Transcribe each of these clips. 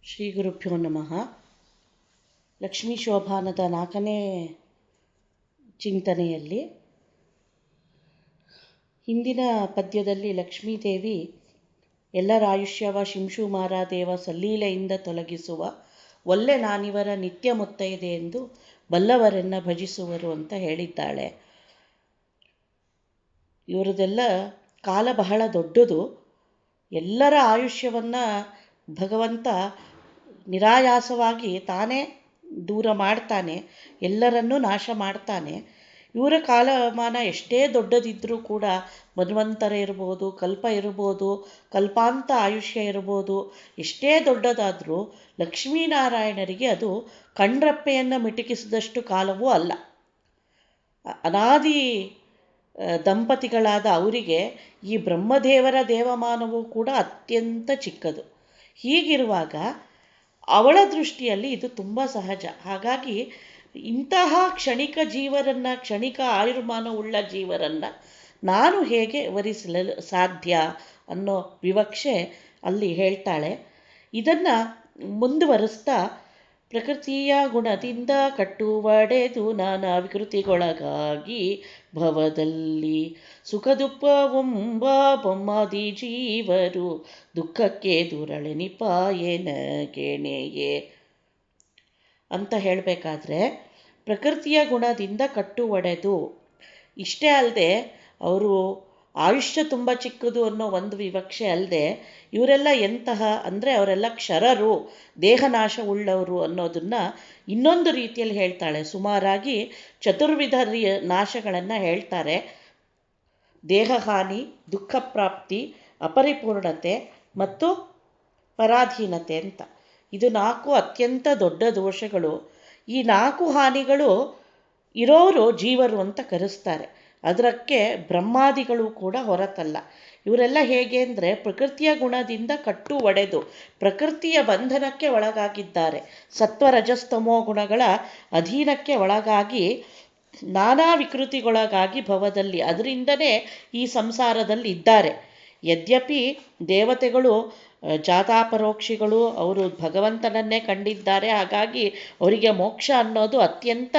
ಶ್ರೀ ಗುರುಭ್ಯೋ ನಮಃ. ಲಕ್ಷ್ಮೀ ಶೋಭಾನದ 4ನೇ ಚಿಂತನೆಯಲ್ಲಿ ಹಿಂದಿನ ಪದ್ಯದಲ್ಲಿ ಲಕ್ಷ್ಮೀದೇವಿ ಎಲ್ಲರ ಆಯುಷ್ಯವ ಶಿಂಶುಮಾರಾದೇವ ಸಲ್ಲೀಲೆಯಿಂದ ತೊಲಗಿಸುವ ಒಲ್ಲೆ ನಾನಿವರ ನಿತ್ಯ ಮುತ್ತೈದೆ ಎಂದು ಬಲ್ಲವರನ್ನ ಭಜಿಸುವರು ಅಂತ ಹೇಳಿದ್ದಾಳೆ. ಇವರದೆಲ್ಲ ಕಾಲ ಬಹಳ ದೊಡ್ಡದು. ಎಲ್ಲರ ಆಯುಷ್ಯವನ್ನು ಭಗವಂತ ನಿರಾಯಾಸವಾಗಿ ತಾನೇ ದೂರ ಮಾಡ್ತಾನೆ, ಎಲ್ಲರನ್ನೂ ನಾಶ ಮಾಡ್ತಾನೆ. ಇವರ ಕಾಲಮಾನ ಎಷ್ಟೇ ದೊಡ್ಡದಿದ್ದರೂ ಕೂಡ ಮನ್ವಂತರ ಇರ್ಬೋದು, ಕಲ್ಪ ಇರ್ಬೋದು, ಕಲ್ಪಾಂತ ಆಯುಷ್ಯ ಇರ್ಬೋದು, ಎಷ್ಟೇ ದೊಡ್ಡದಾದರೂ ಲಕ್ಷ್ಮೀನಾರಾಯಣರಿಗೆ ಅದು ಕಣ್ರಪ್ಪೆಯನ್ನು ಮಿಟುಕಿಸಿದಷ್ಟು ಕಾಲವೂ ಅಲ್ಲ. ಅನಾದಿ ದಂಪತಿಗಳಾದ ಅವರಿಗೆ ಈ ಬ್ರಹ್ಮದೇವರ ದೇವಮಾನವೂ ಕೂಡ ಅತ್ಯಂತ ಚಿಕ್ಕದು. ಹೀಗಿರುವಾಗ ಅವಳ ದೃಷ್ಟಿಯಲ್ಲಿ ಇದು ತುಂಬ ಸಹಜ. ಹಾಗಾಗಿ ಇಂತಹ ಕ್ಷಣಿಕ ಜೀವರನ್ನು, ಕ್ಷಣಿಕ ಆಯುರ್ಮಾನವುಳ್ಳ ಜೀವರನ್ನು ನಾನು ಹೇಗೆ ವರಿಸಲು ಸಾಧ್ಯ ಅನ್ನೋ ವಿವಕ್ಷೆ ಅಲ್ಲಿ ಹೇಳ್ತಾಳೆ. ಇದನ್ನು ಮುಂದುವರಿಸ್ತಾ ಪ್ರಕೃತಿಯ ಗುಣದಿಂದ ಕಟ್ಟುವಡೆದು ನಾನಾ ವಿಕೃತಿಗೊಳಗಾಗಿ ಭವದಲ್ಲಿ ಸುಖ ದುಃಖವೆಂಬ ಬೊಮ್ಮಾದಿ ಜೀವರು ದುಃಖಕ್ಕೆ ದುರಳೆನಿಪಾಯೇನ ಕೆಣೆಯೇ ಅಂತ ಹೇಳಬೇಕಾದ್ರೆ, ಪ್ರಕೃತಿಯ ಗುಣದಿಂದ ಕಟ್ಟು ಒಡೆದು, ಇಷ್ಟೇ ಅಲ್ಲದೆ ಅವರು ಆಯುಷ್ಯ ತುಂಬ ಚಿಕ್ಕದು ಅನ್ನೋ ಒಂದು ವಿವಕ್ಷೆ ಅಲ್ಲದೆ ಇವರೆಲ್ಲ ಎಂತಹ ಅಂದರೆ ಅವರೆಲ್ಲ ಕ್ಷರರು, ದೇಹನಾಶ ಉಳ್ಳವರು ಅನ್ನೋದನ್ನು ಇನ್ನೊಂದು ರೀತಿಯಲ್ಲಿ ಹೇಳ್ತಾಳೆ. ಸುಮಾರಾಗಿ ಚತುರ್ವಿಧ ನಾಶಗಳನ್ನು ಹೇಳ್ತಾರೆ. ದೇಹಹಾನಿ, ದುಃಖ ಪ್ರಾಪ್ತಿ, ಅಪರಿಪೂರ್ಣತೆ ಮತ್ತು ಪರಾಧೀನತೆ ಅಂತ. ಇದು 4 ಅತ್ಯಂತ ದೊಡ್ಡ ದೋಷಗಳು. ಈ 4 ಹಾನಿಗಳು ಇರೋರು ಜೀವರು ಅಂತ ಕರೆಸ್ತಾರೆ. ಅದಕ್ಕೆ ಬ್ರಹ್ಮಾದಿಗಳು ಕೂಡ ಹೊರತಲ್ಲ. ಇವರೆಲ್ಲ ಹೇಗೆ ಅಂದರೆ ಪ್ರಕೃತಿಯ ಗುಣದಿಂದ ಕಟ್ಟು ಒಡೆದು ಪ್ರಕೃತಿಯ ಬಂಧನಕ್ಕೆ ಒಳಗಾಗಿದ್ದಾರೆ. ಸತ್ವ ರಜಸ್ತಮೋ ಗುಣಗಳ ಅಧೀನಕ್ಕೆ ಒಳಗಾಗಿ ನಾನಾ ವಿಕೃತಿಗೊಳಗಾಗಿ ಭವದಲ್ಲಿ, ಅದರಿಂದನೇ ಈ ಸಂಸಾರದಲ್ಲಿ ಇದ್ದಾರೆ. ಯದ್ಯಪಿ ದೇವತೆಗಳು ಜಾತಾಪರೋಕ್ಷಿಗಳು, ಅವರು ಭಗವಂತನನ್ನೇ ಕಂಡಿದ್ದಾರೆ. ಹಾಗಾಗಿ ಅವರಿಗೆ ಮೋಕ್ಷ ಅನ್ನೋದು ಅತ್ಯಂತ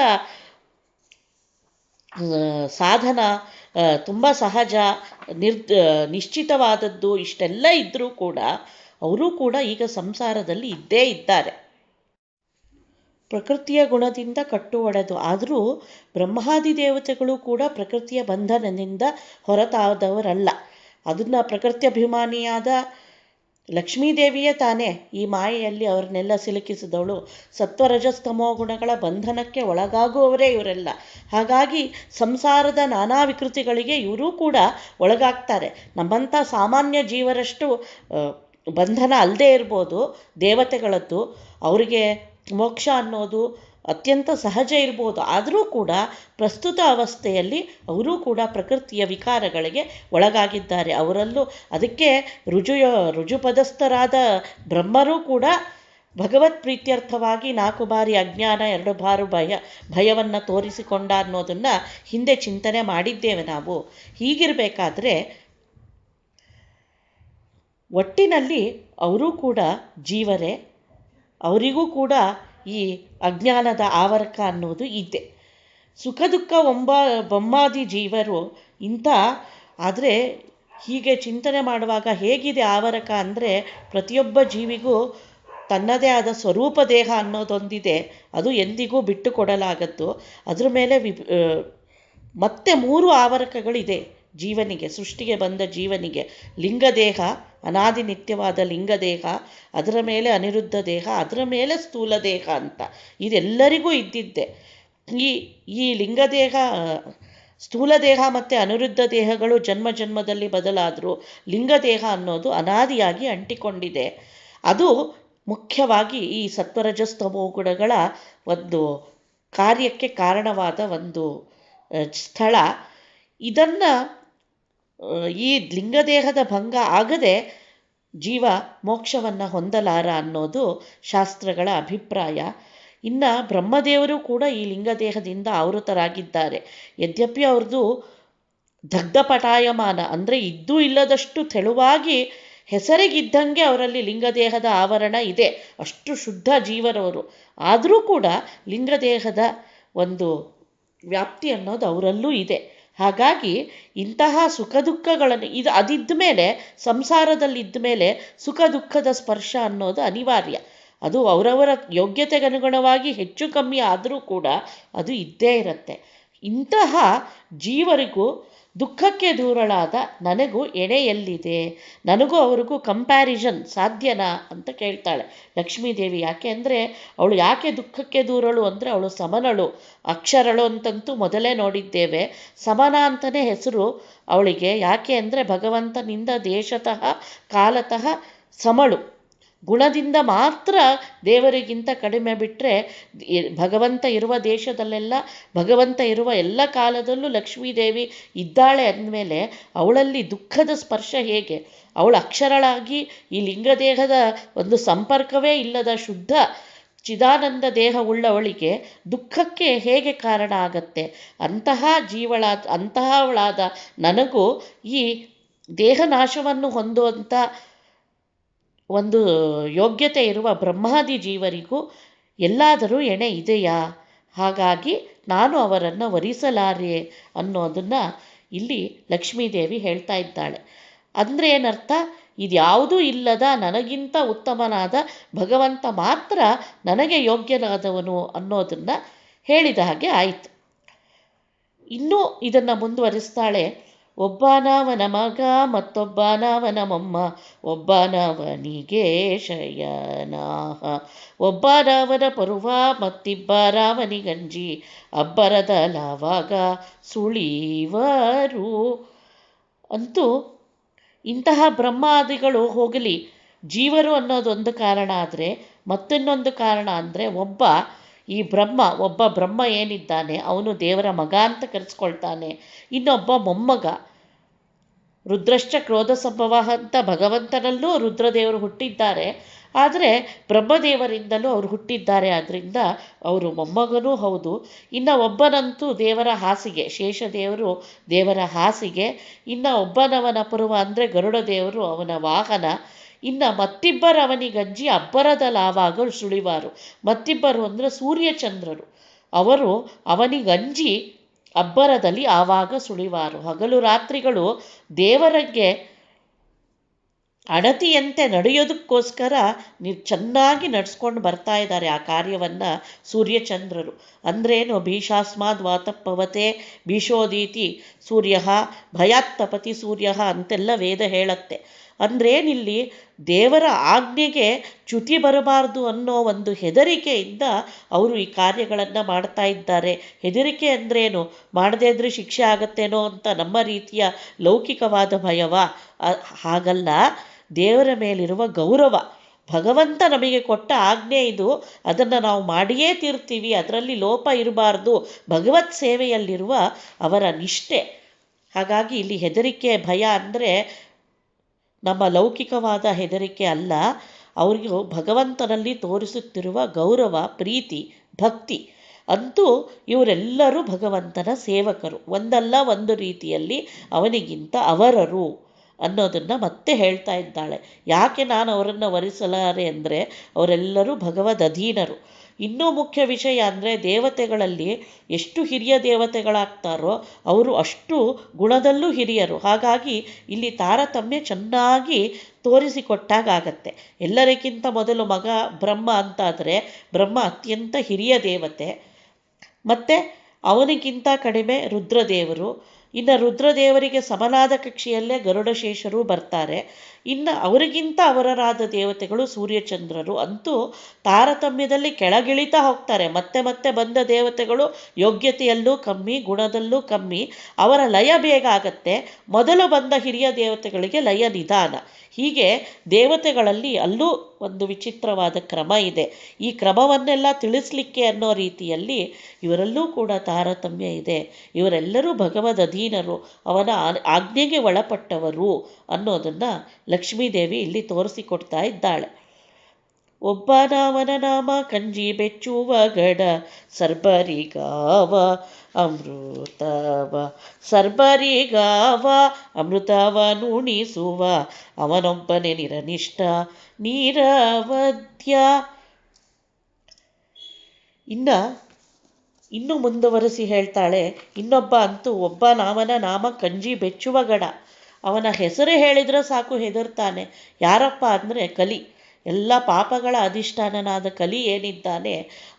ಸಾಧನ, ತುಂಬ ಸಹಜ, ನಿಶ್ಚಿತವಾದದ್ದು. ಇಷ್ಟೆಲ್ಲ ಇದ್ದರೂ ಕೂಡ ಅವರೂ ಕೂಡ ಈಗ ಸಂಸಾರದಲ್ಲಿ ಇದ್ದೇ ಇದ್ದಾರೆ. ಪ್ರಕೃತಿಯ ಗುಣದಿಂದ ಕಟ್ಟು ಒಡೆದು, ಆದರೂ ಬ್ರಹ್ಮಾದಿ ದೇವತೆಗಳು ಕೂಡ ಪ್ರಕೃತಿಯ ಬಂಧನದಿಂದ ಹೊರತಾದವರಲ್ಲ. ಅದನ್ನು ಪ್ರಕೃತ್ಯಭಿಮಾನಿಯಾದ ಲಕ್ಷ್ಮೀದೇವಿಯೇ ತಾನೇ ಈ ಮಾಯೆಯಲ್ಲಿ ಅವ್ರನ್ನೆಲ್ಲ ಸಿಲುಕಿಸಿದವಳು. ಸತ್ವರಜಸ್ತಮೋ ಗುಣಗಳ ಬಂಧನಕ್ಕೆ ಒಳಗಾಗುವವರೇ ಇವರೆಲ್ಲ. ಹಾಗಾಗಿ ಸಂಸಾರದ ನಾನಾ ವಿಕೃತಿಗಳಿಗೆ ಇವರೂ ಕೂಡ ಒಳಗಾಗ್ತಾರೆ. ನಮ್ಮಂಥ ಸಾಮಾನ್ಯ ಜೀವರಷ್ಟು ಬಂಧನ ಅಲ್ಲದೆ ಇರ್ಬೋದು ದೇವತೆಗಳದ್ದು. ಅವರಿಗೆ ಮೋಕ್ಷ ಅನ್ನೋದು ಅತ್ಯಂತ ಸಹಜ ಇರ್ಬೋದು. ಆದರೂ ಕೂಡ ಪ್ರಸ್ತುತ ಅವಸ್ಥೆಯಲ್ಲಿ ಅವರೂ ಕೂಡ ಪ್ರಕೃತಿಯ ವಿಕಾರಗಳಿಗೆ ಒಳಗಾಗಿದ್ದಾರೆ. ಅವರಲ್ಲೂ ಅದಕ್ಕೆ ರುಜುಪದಸ್ಥರಾದ ಬ್ರಹ್ಮರೂ ಕೂಡ ಭಗವತ್ ಪ್ರೀತ್ಯರ್ಥವಾಗಿ 4 ಬಾರಿ ಅಜ್ಞಾನ, 2 ಬಾರಿ ಭಯವನ್ನು ತೋರಿಸಿಕೊಂಡ ಅನ್ನೋದನ್ನು ಹಿಂದೆ ಚಿಂತನೆ ಮಾಡಿದ್ದೇವೆ ನಾವು. ಹೀಗಿರಬೇಕಾದ್ರೆ ಒಟ್ಟಿನಲ್ಲಿ ಅವರೂ ಕೂಡ ಜೀವರೇ. ಅವರಿಗೂ ಕೂಡ ಈ ಅಜ್ಞಾನದ ಆವರಕ ಅನ್ನೋದು ಇದೆ. ಸುಖ ದುಃಖ ಬೊಮ್ಮಾದಿ ಜೀವರು ಇಂಥ. ಆದರೆ ಹೀಗೆ ಚಿಂತನೆ ಮಾಡುವಾಗ ಹೇಗಿದೆ ಆವರಕ ಅಂದರೆ, ಪ್ರತಿಯೊಬ್ಬ ಜೀವಿಗೂ ತನ್ನದೇ ಆದ ಸ್ವರೂಪ ದೇಹ ಅನ್ನೋದೊಂದಿದೆ. ಅದು ಎಂದಿಗೂ ಬಿಟ್ಟು ಕೊಡಲಾಗದ್ದು. ಅದ್ರ ಮೇಲೆ ಮತ್ತೆ 3 ಆವರಕಗಳಿದೆ ಜೀವನಿಗೆ, ಸೃಷ್ಟಿಗೆ ಬಂದ ಜೀವನಿಗೆ. ಲಿಂಗದೇಹ, ಅನಾದಿ ನಿತ್ಯವಾದ ಲಿಂಗದೇಹ, ಅದರ ಮೇಲೆ ಅನಿರುದ್ಧ ದೇಹ, ಅದರ ಮೇಲೆ ಸ್ಥೂಲ ದೇಹ ಅಂತ. ಇದೆಲ್ಲರಿಗೂ ಇದ್ದಿದ್ದೆ. ಈ ಲಿಂಗದೇಹ, ಸ್ಥೂಲ ದೇಹ ಮತ್ತು ಅನಿರುದ್ಧ ದೇಹಗಳು ಜನ್ಮ ಜನ್ಮದಲ್ಲಿ ಬದಲಾದರೂ ಲಿಂಗದೇಹ ಅನ್ನೋದು ಅನಾದಿಯಾಗಿ ಅಂಟಿಕೊಂಡಿದೆ. ಅದು ಮುಖ್ಯವಾಗಿ ಈ ಸತ್ವರಜಸ್ತಮೋ ಗುಣಗಳ ಒಂದು ಕಾರ್ಯಕ್ಕೆ ಕಾರಣವಾದ ಒಂದು ಸ್ಥಳ. ಇದನ್ನು ಈ ಲಿಂಗದೇಹದ ಭಂಗ ಆಗದೆ ಜೀವ ಮೋಕ್ಷವನ್ನು ಹೊಂದಲಾರ ಅನ್ನೋದು ಶಾಸ್ತ್ರಗಳ ಅಭಿಪ್ರಾಯ. ಇನ್ನು ಬ್ರಹ್ಮದೇವರು ಕೂಡ ಈ ಲಿಂಗದೇಹದಿಂದ ಆವೃತರಾಗಿದ್ದಾರೆ. ಯದ್ಯಪಿ ಅವ್ರದ್ದು ದಗ್ಧಪಟಾಯಮಾನ ಅಂದರೆ ಇದ್ದೂ ಇಲ್ಲದಷ್ಟು ತೆಳುವಾಗಿ ಹೆಸರಿಗಿದ್ದಂಗೆ ಅವರಲ್ಲಿ ಲಿಂಗದೇಹದ ಆವರಣ ಇದೆ, ಅಷ್ಟು ಶುದ್ಧ ಜೀವರವರು. ಆದರೂ ಕೂಡ ಲಿಂಗದೇಹದ ಒಂದು ವ್ಯಾಪ್ತಿ ಅನ್ನೋದು ಅವರಲ್ಲೂ ಇದೆ. ಹಾಗಾಗಿ ಇಂತಹ ಸುಖ ದುಃಖಗಳನ್ನು ಅದಿದ್ದ ಮೇಲೆ, ಸಂಸಾರದಲ್ಲಿದ್ದ ಮೇಲೆ ಸುಖ ದುಃಖದ ಸ್ಪರ್ಶ ಅನ್ನೋದು ಅನಿವಾರ್ಯ. ಅದು ಅವರವರ ಯೋಗ್ಯತೆಗನುಗುಣವಾಗಿ ಹೆಚ್ಚು ಕಮ್ಮಿ ಆದರೂ ಕೂಡ ಅದು ಇದ್ದೇ ಇರುತ್ತೆ. ಇಂತಹ ಜೀವರಿಗೂ ದುಃಖಕ್ಕೆ ದೂರಳಾದ ನನಗೂ ಎಣೆ ಎಲ್ಲಿದೆ? ನನಗೂ ಅವ್ರಿಗೂ ಕಂಪ್ಯಾರಿಸನ್ ಸಾಧ್ಯನಾ ಅಂತ ಕೇಳ್ತಾಳೆ ಲಕ್ಷ್ಮೀದೇವಿ. ಯಾಕೆ ಅಂದರೆ ಅವಳು ಯಾಕೆ ದುಃಖಕ್ಕೆ ದೂರಳು ಅಂದರೆ ಅವಳು ಸಮನಳು, ಅಕ್ಷರಳು ಅಂತಂತೂ ಮೊದಲೇ ನೋಡಿದ್ದೇವೆ. ಸಮನ ಅಂತಲೇ ಹೆಸರು ಅವಳಿಗೆ. ಯಾಕೆ ಅಂದರೆ ಭಗವಂತನಿಂದ ದೇಶತಃ ಕಾಲತಃ ಸಮಳು, ಗುಣದಿಂದ ಮಾತ್ರ ದೇವರಿಗಿಂತ ಕಡಿಮೆ. ಬಿಟ್ಟರೆ ಭಗವಂತ ಇರುವ ದೇಶದಲ್ಲೆಲ್ಲ, ಭಗವಂತ ಇರುವ ಎಲ್ಲ ಕಾಲದಲ್ಲೂ ಲಕ್ಷ್ಮೀದೇವಿ ಇದ್ದಾಳೆ ಅಂದಮೇಲೆ ಅವಳಲ್ಲಿ ದುಃಖದ ಸ್ಪರ್ಶ ಹೇಗೆ? ಅವಳು ಅಕ್ಷರಳಾಗಿ ಈ ಲಿಂಗದೇಹದ ಒಂದು ಸಂಪರ್ಕವೇ ಇಲ್ಲದ ಶುದ್ಧ ಚಿದಾನಂದ ದೇಹವುಳ್ಳವಳಿಗೆ ದುಃಖಕ್ಕೆ ಹೇಗೆ ಕಾರಣ ಆಗತ್ತೆ? ಅಂತಹವಳಾದ ನನಗೂ ಈ ದೇಹನಾಶವನ್ನು ಹೊಂದುವಂಥ ಒಂದು ಯೋಗ್ಯತೆ ಇರುವ ಬ್ರಹ್ಮಾದಿ ಜೀವರಿಗೂ ಎಲ್ಲಾದರೂ ಎಣೆ ಇದೆಯಾ? ಹಾಗಾಗಿ ನಾನು ಅವರನ್ನು ವರಿಸಲಾರೆ ಅನ್ನೋದನ್ನು ಇಲ್ಲಿ ಲಕ್ಷ್ಮೀದೇವಿ ಹೇಳ್ತಾ ಇದ್ದಾಳೆ. ಅಂದರೆ ಏನರ್ಥ? ಇದ್ಯಾವುದೂ ಇಲ್ಲದ ನನಗಿಂತ ಉತ್ತಮನಾದ ಭಗವಂತ ಮಾತ್ರ ನನಗೆ ಯೋಗ್ಯನಾದವನು ಅನ್ನೋದನ್ನು ಹೇಳಿದ ಹಾಗೆ ಆಯಿತು. ಇನ್ನೂ ಇದನ್ನು ಮುಂದುವರಿಸ್ತಾಳೆ. ಒಬ್ಬನವನ ಮಗ ಮತ್ತೊಬ್ಬನವನ ಮೊಮ್ಮ, ಒಬ್ಬನವನಿಗೆ ಶಯನಾಹ, ಒಬ್ಬನವನ ಪರುವ ಮತ್ತಿಬ್ಬರವನಿಗಂಜಿ, ಅಬ್ಬರದಲಾವಾಗ ಸುಳಿವರು. ಅಂತೂ ಇಂತಹ ಬ್ರಹ್ಮಾದಿಗಳು ಹೋಗಲಿ, ಜೀವರು ಅನ್ನೋದೊಂದು ಕಾರಣ ಆದರೆ ಮತ್ತಿನ್ನೊಂದು ಕಾರಣ ಅಂದರೆ ಒಬ್ಬ ಬ್ರಹ್ಮ ಏನಿದ್ದಾನೆ ಅವನು ದೇವರ ಮಗ ಅಂತ ಕರೆಸ್ಕೊಳ್ತಾನೆ. ಇನ್ನೊಬ್ಬ ಮೊಮ್ಮಗ. ರುದ್ರಶ್ಚ ಕ್ರೋಧ ಸಂಭವ ಅಂತ ಭಗವಂತನಲ್ಲೂ ರುದ್ರದೇವರು ಹುಟ್ಟಿದ್ದಾರೆ, ಆದರೆ ಬ್ರಹ್ಮದೇವರಿಂದಲೂ ಅವರು ಹುಟ್ಟಿದ್ದಾರೆ. ಆದ್ದರಿಂದ ಅವರು ಮೊಮ್ಮಗನೂ ಹೌದು. ಇನ್ನು ಒಬ್ಬನಂತೂ ದೇವರ ಹಾಸಿಗೆ, ಶೇಷದೇವರು ದೇವರ ಹಾಸಿಗೆ. ಇನ್ನು ಒಬ್ಬನವನ ಪುರುವ ಅಂದರೆ ಗರುಡ ದೇವರು ಅವನ ವಾಹನ. ಇನ್ನು ಮತ್ತಿಬ್ಬರು ಅವನಿಗಂಜಿ ಅಬ್ಬರದಲಾವಾಗ ಸುಳಿವಾರು. ಮತ್ತಿಬ್ಬರು ಅಂದರೆ ಸೂರ್ಯಚಂದ್ರರು, ಅವರು ಅವನಿಗಂಜಿ ಅಬ್ಬರದಲ್ಲಿ ಆವಾಗ ಸುಳಿವಾರು. ಹಗಲು ರಾತ್ರಿಗಳು ದೇವರಿಗೆ ಅಣತಿಯಂತೆ ನಡೆಯೋದಕ್ಕೋಸ್ಕರ ಚೆನ್ನಾಗಿ ನಡ್ಸ್ಕೊಂಡು ಬರ್ತಾ ಇದ್ದಾರೆ ಆ ಕಾರ್ಯವನ್ನು ಸೂರ್ಯಚಂದ್ರರು. ಅಂದ್ರೇನು? ಭೀಷಾಸ್ಮಾದ್ ವಾತಪ್ಪವತೆ ಭೀಷೋದೀತಿ ಸೂರ್ಯ ಭಯಾತ್ತಪತಿ ಸೂರ್ಯ ಅಂತೆಲ್ಲ ವೇದ ಹೇಳತ್ತೆ. ಅಂದ್ರೇನಿಲ್ಲಿ ದೇವರ ಆಜ್ಞೆಗೆ ಚ್ಯುತಿ ಬರಬಾರ್ದು ಅನ್ನೋ ಒಂದು ಹೆದರಿಕೆಯಿಂದ ಅವರು ಈ ಕಾರ್ಯಗಳನ್ನು ಮಾಡ್ತಾ ಇದ್ದಾರೆ. ಹೆದರಿಕೆ ಅಂದ್ರೇನು? ಮಾಡದೇ ಇದ್ರೆ ಶಿಕ್ಷೆ ಆಗತ್ತೇನೋ ಅಂತ ನಮ್ಮ ರೀತಿಯ ಲೌಕಿಕವಾದ ಭಯವ? ಹಾಗಲ್ಲ, ದೇವರ ಮೇಲಿರುವ ಗೌರವ. ಭಗವಂತ ನಮಗೆ ಕೊಟ್ಟ ಆಜ್ಞೆ ಇದು, ಅದನ್ನು ನಾವು ಮಾಡಿಯೇ ತೀರ್ತೀವಿ, ಅದರಲ್ಲಿ ಲೋಪ ಇರಬಾರ್ದು, ಭಗವತ್ ಸೇವೆಯಲ್ಲಿರುವ ಅವರ ನಿಷ್ಠೆ. ಹಾಗಾಗಿ ಇಲ್ಲಿ ಹೆದರಿಕೆ ಭಯ ಅಂದರೆ ನಮ್ಮ ಲೌಕಿಕವಾದ ಹೆದರಿಕೆ ಅಲ್ಲ, ಅವರಿಗೂ ಭಗವಂತನಲ್ಲಿ ತೋರಿಸುತ್ತಿರುವ ಗೌರವ, ಪ್ರೀತಿ, ಭಕ್ತಿ. ಅಂತೂ ಇವರೆಲ್ಲರೂ ಭಗವಂತನ ಸೇವಕರು, ಒಂದಲ್ಲ ಒಂದು ರೀತಿಯಲ್ಲಿ ಅವನಿಗಿಂತ ಅವರರು ಅನ್ನೋದನ್ನು ಮತ್ತೆ ಹೇಳ್ತಾ ಇದ್ದಾಳೆ. ಯಾಕೆ ನಾನು ಅವರನ್ನು ವರಿಸಲಾರೆ ಅಂದರೆ ಅವರೆಲ್ಲರೂ ಭಗವದ್ ಅಧೀನರು. ಇನ್ನೂ ಮುಖ್ಯ ವಿಷಯ ಅಂದರೆ ದೇವತೆಗಳಲ್ಲಿ ಎಷ್ಟು ಹಿರಿಯ ದೇವತೆಗಳಾಗ್ತಾರೋ ಅವರು ಅಷ್ಟು ಗುಣದಲ್ಲೂ ಹಿರಿಯರು. ಹಾಗಾಗಿ ಇಲ್ಲಿ ತಾರತಮ್ಯ ಚೆನ್ನಾಗಿ ತೋರಿಸಿಕೊಟ್ಟಾಗತ್ತೆ. ಎಲ್ಲರಿಗಿಂತ ಮೊದಲು ಮಗ ಬ್ರಹ್ಮ ಅಂತಾದರೆ ಬ್ರಹ್ಮ ಅತ್ಯಂತ ಹಿರಿಯ ದೇವತೆ, ಮತ್ತು ಅವನಿಗಿಂತ ಕಡಿಮೆ ರುದ್ರದೇವರು. ಇನ್ನು ರುದ್ರದೇವರಿಗೆ ಸಮನಾದ ಕಕ್ಷೆಯಲ್ಲೇ ಗರುಡಶೇಷರು ಬರ್ತಾರೆ. ಇನ್ನು ಅವರಿಗಿಂತ ಅವರರಾದ ದೇವತೆಗಳು ಸೂರ್ಯಚಂದ್ರರು. ಅಂತೂ ತಾರತಮ್ಯದಲ್ಲಿ ಕೆಳಗಿಳಿತಾ ಹೋಗ್ತಾರೆ. ಮತ್ತೆ ಮತ್ತೆ ಬಂದ ದೇವತೆಗಳು ಯೋಗ್ಯತೆಯಲ್ಲೂ ಕಮ್ಮಿ, ಗುಣದಲ್ಲೂ ಕಮ್ಮಿ, ಅವರ ಲಯ ಬೇಗ ಆಗತ್ತೆ. ಮೊದಲು ಬಂದ ಹಿರಿಯ ದೇವತೆಗಳಿಗೆ ಲಯ ನಿಧಾನ. ಹೀಗೆ ದೇವತೆಗಳಲ್ಲಿ ಅಲ್ಲೂ ಒಂದು ವಿಚಿತ್ರವಾದ ಕ್ರಮ ಇದೆ. ಈ ಕ್ರಮವನ್ನೆಲ್ಲ ತಿಳಿಸ್ಲಿಕ್ಕೆ ಅನ್ನೋ ರೀತಿಯಲ್ಲಿ ಇವರಲ್ಲೂ ಕೂಡ ತಾರತಮ್ಯ ಇದೆ. ಇವರೆಲ್ಲರೂ ಭಗವದ್ ಅಧೀನರು, ಅವನ ಆಜ್ಞೆಗೆ ಒಳಪಟ್ಟವರು ಅನ್ನೋದನ್ನು ಲಕ್ಷ್ಮೀದೇವಿ ಇಲ್ಲಿ ತೋರಿಸಿಕೊಡ್ತಾ ಇದ್ದಾಳೆ. ಒಬ್ಬನಾಮನ ನಾಮ ಕಂಜಿ ಬೆಚ್ಚುವ ಗಡ ಸರ್ಬರಿಗಾವ ಅಮೃತವ ಸರ್ಬರಿಗಾವ ಅಮೃತವ ನುಣಿಸುವ ಅವನೊಬ್ಬನೇ ನಿರನಿಷ್ಠ ನಿರವಧ್ಯ. ಇನ್ನು ಮುಂದುವರಿಸಿ ಹೇಳ್ತಾಳೆ, ಇನ್ನೊಬ್ಬ ಅಂತೂ ಒಬ್ಬ ನಾಮನ ನಾಮ ಕಂಜಿ ಬೆಚ್ಚುವ ಗಡ. ಅವನ ಹೆಸರು ಹೇಳಿದ್ರೆ ಸಾಕು ಹೆದರ್ತಾನೆ. ಯಾರಪ್ಪ ಅಂದರೆ ಕಲಿ. ಎಲ್ಲ ಪಾಪಗಳ ಅಧಿಷ್ಠಾನನಾದ ಕಲಿ ಏನಿದ್ದಾನೆ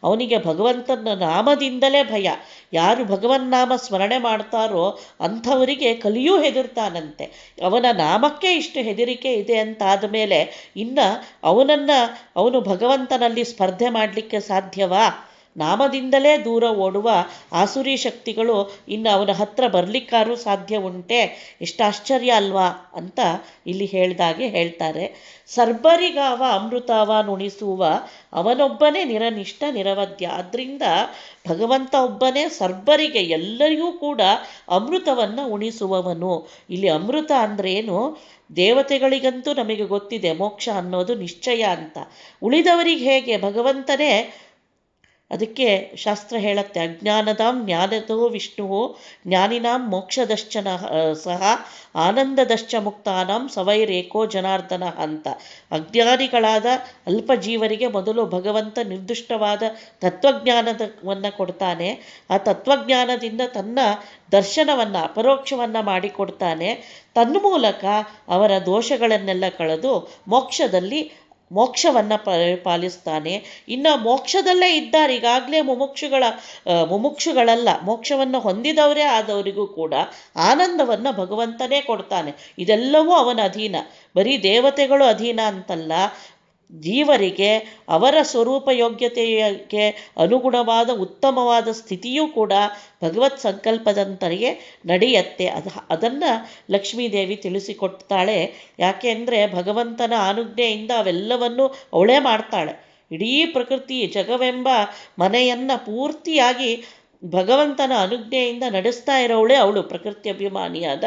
ಅವನಿಗೆ ಭಗವಂತನ ನಾಮದಿಂದಲೇ ಭಯ. ಯಾರು ಭಗವನ್ನಾಮ ಸ್ಮರಣೆ ಮಾಡ್ತಾರೋ ಅಂಥವರಿಗೆ ಕಲಿಯೂ ಹೆದರ್ತಾನಂತೆ. ಅವನ ನಾಮಕ್ಕೆ ಇಷ್ಟು ಹೆದರಿಕೆ ಇದೆ ಅಂತಾದ ಮೇಲೆ ಇನ್ನು ಅವನು ಭಗವಂತನಲ್ಲಿ ಸ್ಪರ್ಧೆ ಮಾಡಲಿಕ್ಕೆ ಸಾಧ್ಯವಾ? ನಾಮದಿಂದಲೇ ದೂರ ಓಡುವ ಆಸುರಿ ಶಕ್ತಿಗಳು ಇನ್ನು ಅವನ ಹತ್ರ ಬರಲಿಕ್ಕಾದ್ರೂ ಸಾಧ್ಯ ಉಂಟೆ? ಎಷ್ಟು ಆಶ್ಚರ್ಯ ಅಲ್ವಾ ಅಂತ ಇಲ್ಲಿ ಹೇಳ್ದಾಗೆ ಹೇಳ್ತಾರೆ. ಸರ್ಬರಿಗಾವ ಅಮೃತವ ನುಣಿಸುವ ಅವನೊಬ್ಬನೇ ನಿರನಿಷ್ಠ ನಿರವಧ್ಯ. ಆದ್ದರಿಂದ ಭಗವಂತ ಒಬ್ಬನೇ ಸರ್ಬರಿಗೆ ಎಲ್ಲರಿಗೂ ಕೂಡ ಅಮೃತವನ್ನು ಉಣಿಸುವವನು. ಇಲ್ಲಿ ಅಮೃತ ಅಂದರೆ ಏನು? ದೇವತೆಗಳಿಗಂತೂ ನಮಗೆ ಗೊತ್ತಿದೆ ಮೋಕ್ಷ ಅನ್ನೋದು ನಿಶ್ಚಯ ಅಂತ. ಉಳಿದವರಿಗೆ ಹೇಗೆ? ಭಗವಂತನೇ ಅದಕ್ಕೆ ಶಾಸ್ತ್ರ ಹೇಳುತ್ತೆ, ಅಜ್ಞಾನದಾಂ ಜ್ಞಾನದೋ ವಿಷ್ಣು ಜ್ಞಾನಿನಾಂ ಮೋಕ್ಷದಶ್ಚನ ಸಹ ಆನಂದದಶ್ಚ ಮುಕ್ತಾನಾಂ ಸವೈರೇಕೋ ಜನಾರ್ದನ ಅಂತ. ಅಜ್ಞಾನಿಗಳಾದ ಅಲ್ಪಜೀವರಿಗೆ ಮೊದಲು ಭಗವಂತ ನಿರ್ದಿಷ್ಟವಾದ ತತ್ವಜ್ಞಾನವನ್ನು ಕೊಡ್ತಾನೆ. ಆ ತತ್ವಜ್ಞಾನದಿಂದ ತನ್ನ ದರ್ಶನವನ್ನು ಅಪರೋಕ್ಷವನ್ನು ಮಾಡಿಕೊಡ್ತಾನೆ. ತನ್ಮೂಲಕ ಅವರ ದೋಷಗಳನ್ನೆಲ್ಲ ಕಳೆದು ಮೋಕ್ಷವನ್ನು ಪಾಲಿಸ್ತಾನೆ. ಇನ್ನು ಮೋಕ್ಷದಲ್ಲೇ ಇದ್ದಾರೆ ಈಗಾಗಲೇ ಮುಮುಕ್ಷುಗಳಲ್ಲ, ಮೋಕ್ಷವನ್ನು ಹೊಂದಿದವರೇ ಆದವರಿಗೂ ಕೂಡ ಆನಂದವನ್ನು ಭಗವಂತನೇ ಕೊಡ್ತಾನೆ. ಇದೆಲ್ಲವೂ ಅವನ ಅಧೀನ. ಬರೀ ದೇವತೆಗಳು ಅಧೀನ ಅಂತಲ್ಲ, ಜೀವರಿಗೆ ಅವರ ಸ್ವರೂಪ ಯೋಗ್ಯತೆಗೆ ಅನುಗುಣವಾದ ಉತ್ತಮವಾದ ಸ್ಥಿತಿಯೂ ಕೂಡ ಭಗವತ್ ಸಂಕಲ್ಪದಂತೆಯೇ ನಡೆಯುತ್ತೆ. ಅದನ್ನು ಲಕ್ಷ್ಮೀದೇವಿ ತಿಳಿಸಿಕೊಡ್ತಾಳೆ. ಯಾಕೆ ಅಂದರೆ ಭಗವಂತನ ಆನುಜ್ಞೆಯಿಂದ ಅವೆಲ್ಲವನ್ನು ಅವಳೇ ಮಾಡ್ತಾಳೆ. ಇಡೀ ಪ್ರಕೃತಿ ಜಗವೆಂಬ ಮನೆಯನ್ನು ಪೂರ್ತಿಯಾಗಿ ಭಗವಂತನ ಅನುಜ್ಞೆಯಿಂದ ನಡೆಸ್ತಾ ಇರೋವಳೇ ಅವಳು, ಪ್ರಕೃತಿ ಅಭಿಮಾನಿಯಾದ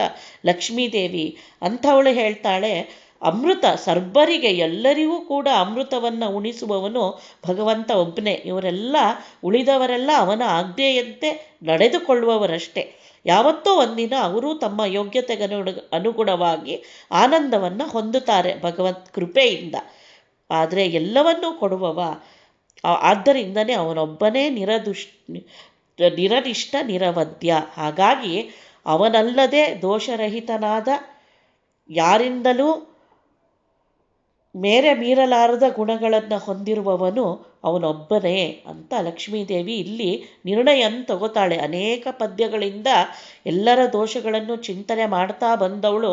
ಲಕ್ಷ್ಮೀದೇವಿ. ಅಂಥವಳು ಹೇಳ್ತಾಳೆ, ಅಮೃತ ಸರ್ಬರಿಗೆ ಎಲ್ಲರಿಗೂ ಕೂಡ ಅಮೃತವನ್ನು ಉಣಿಸುವವನು ಭಗವಂತ ಒಬ್ಬನೇ. ಇವರೆಲ್ಲ ಉಳಿದವರೆಲ್ಲ ಅವನ ಆಜ್ಞೆಯಂತೆ ನಡೆದುಕೊಳ್ಳುವವರಷ್ಟೇ. ಯಾವತ್ತೋ ಒಂದಿನ ಅವರು ತಮ್ಮ ಯೋಗ್ಯತೆಗೆ ಅನುಗುಣವಾಗಿ ಆನಂದವನ್ನು ಹೊಂದುತ್ತಾರೆ ಭಗವಂತ ಕೃಪೆಯಿಂದ. ಆದರೆ ಎಲ್ಲವನ್ನೂ ಕೊಡುವವ. ಆದ್ದರಿಂದನೇ ಅವನೊಬ್ಬನೇ ನಿರನಿಷ್ಠ ನಿರವಧ್ಯ. ಹಾಗಾಗಿ ಅವನಲ್ಲದೆ ದೋಷರಹಿತನಾದ ಯಾರಿಂದಲೂ ಮೀರಲಾರದ ಗುಣಗಳನ್ನು ಹೊಂದಿರುವವನು ಅವನೊಬ್ಬನೇ ಅಂತ ಲಕ್ಷ್ಮೀದೇವಿ ಇಲ್ಲಿ ನಿರ್ಣಯವನ್ನು ತಗೋತಾಳೆ. ಅನೇಕ ಪದ್ಯಗಳಿಂದ ಎಲ್ಲರ ದೋಷಗಳನ್ನು ಚಿಂತನೆ ಮಾಡ್ತಾ ಬಂದವಳು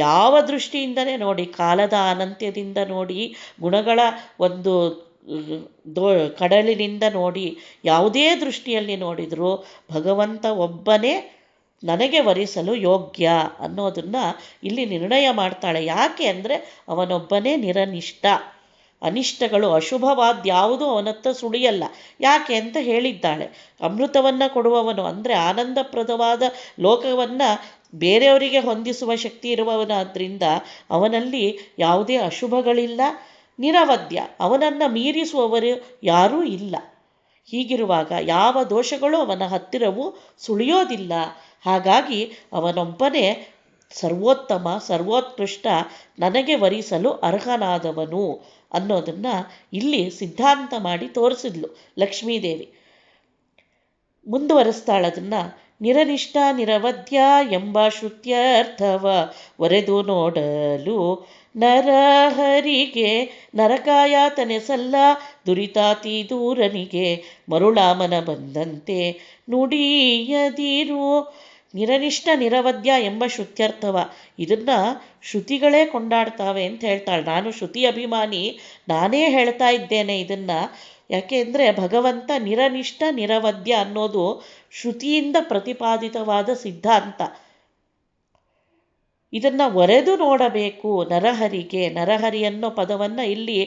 ಯಾವ ದೃಷ್ಟಿಯಿಂದನೇ ನೋಡಿ, ಕಾಲದ ಅನಂತ್ಯದಿಂದ ನೋಡಿ, ಗುಣಗಳ ಒಂದು ಕಡಲಿನಿಂದ ನೋಡಿ, ಯಾವುದೇ ದೃಷ್ಟಿಯಲ್ಲಿ ನೋಡಿದರೂ ಭಗವಂತ ಒಬ್ಬನೇ ನನಗೆ ವರಿಸಲು ಯೋಗ್ಯ ಅನ್ನೋದನ್ನು ಇಲ್ಲಿ ನಿರ್ಣಯ ಮಾಡ್ತಾಳೆ. ಯಾಕೆ ಅಂದರೆ ಅವನೊಬ್ಬನೇ ನಿರನಿಷ್ಠ. ಅನಿಷ್ಟಗಳು ಅಶುಭವಾದ್ಯಾವುದೂ ಅವನತ್ತ ಸುಳಿಯಲ್ಲ. ಯಾಕೆ ಅಂತ ಹೇಳಿದ್ದಾಳೆ. ಅಮೃತವನ್ನು ಕೊಡುವವನು ಅಂದರೆ ಆನಂದಪ್ರದವಾದ ಲೋಕವನ್ನು ಬೇರೆಯವರಿಗೆ ಹೊಂದಿಸುವ ಶಕ್ತಿ ಇರುವವನಾದ್ರಿಂದ ಅವನಲ್ಲಿ ಯಾವುದೇ ಅಶುಭಗಳಿಲ್ಲ. ನಿರವಧ್ಯ, ಅವನನ್ನು ಮೀರಿಸುವವರು ಯಾರೂ ಇಲ್ಲ. ಹೀಗಿರುವಾಗ ಯಾವ ದೋಷಗಳು ಅವನ ಹತ್ತಿರವೂ ಸುಳಿಯೋದಿಲ್ಲ. ಹಾಗಾಗಿ ಅವನೊಬ್ಬನೇ ಸರ್ವೋತ್ತಮ ಸರ್ವೋತ್ಕೃಷ್ಟ, ನನಗೆ ವರಿಸಲು ಅರ್ಹನಾದವನು ಅನ್ನೋದನ್ನು ಇಲ್ಲಿ ಸಿದ್ಧಾಂತ ಮಾಡಿ ತೋರಿಸಿದ್ಲು ಲಕ್ಷ್ಮೀದೇವಿ. ಮುಂದುವರೆಸ್ತಾಳದನ್ನು. ನಿರನಿಷ್ಠ ನಿರವಧ್ಯ ಎಂಬ ಶ್ರುತ್ಯರ್ಥವ ಒರೆದು ನೋಡಲು ನರಹರಿಗೆ ನರಕಾಯಾತನೆ ಸಲ್ಲ ದುರಿತಾತಿ ದೂರನಿಗೆ ಮರುಳಾಮನ ಬಂದಂತೆ ನುಡಿಯದಿರು. ನಿರನಿಷ್ಠ ನಿರವಧ್ಯ ಎಂಬ ಶ್ರುತ್ಯರ್ಥವ, ಇದನ್ನು ಶ್ರುತಿಗಳೇ ಕೊಂಡಾಡ್ತಾವೆ ಅಂತ ಹೇಳ್ತಾಳೆ. ನಾನು ಶ್ರುತಿ ಅಭಿಮಾನಿ, ನಾನೇ ಹೇಳ್ತಾ ಇದ್ದೇನೆ ಇದನ್ನು. ಯಾಕೆ ಅಂದರೆ ಭಗವಂತ ನಿರನಿಷ್ಠ ನಿರವಧ್ಯ ಅನ್ನೋದು ಶ್ರುತಿಯಿಂದ ಪ್ರತಿಪಾದಿತವಾದ ಸಿದ್ಧಾಂತ. ಇದನ್ನು ಒರೆದು ನೋಡಬೇಕು ನರಹರಿಗೆ. ನರಹರಿ ಅನ್ನೋ ಪದವನ್ನು ಇಲ್ಲಿ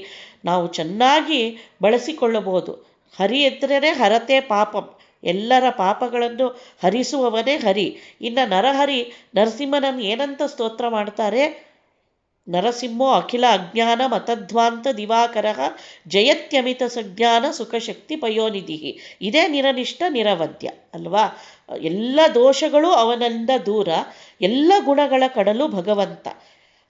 ನಾವು ಚೆನ್ನಾಗಿ ಬಳಸಿಕೊಳ್ಳಬಹುದು. ಹರಿ ಎತ್ತರೇ ಹರತೆ ಪಾಪಂ, ಎಲ್ಲರ ಪಾಪಗಳನ್ನು ಹರಿಸುವವನೇ ಹರಿ. ಇನ್ನು ನರಹರಿ ನರಸಿಂಹನನ್ನು ಏನಂತ ಸ್ತೋತ್ರ ಮಾಡ್ತಾರೆ? ನರಸಿಂಹೋ ಅಖಿಲ ಅಜ್ಞಾನ ಮತಧ್ವಾಂತ ದಿವಾಕರ ಜಯತ್ಯಮಿತ ಸಜ್ಞಾನ ಸುಖಶಕ್ತಿ ಪಯೋನಿಧಿ. ಇದೇ ನಿರನಿಷ್ಠ ನಿರವಧ್ಯ ಅಲ್ವಾ. ಎಲ್ಲ ದೋಷಗಳು ಅವನಿಂದ ದೂರ, ಎಲ್ಲ ಗುಣಗಳ ಕಡಲು ಭಗವಂತ.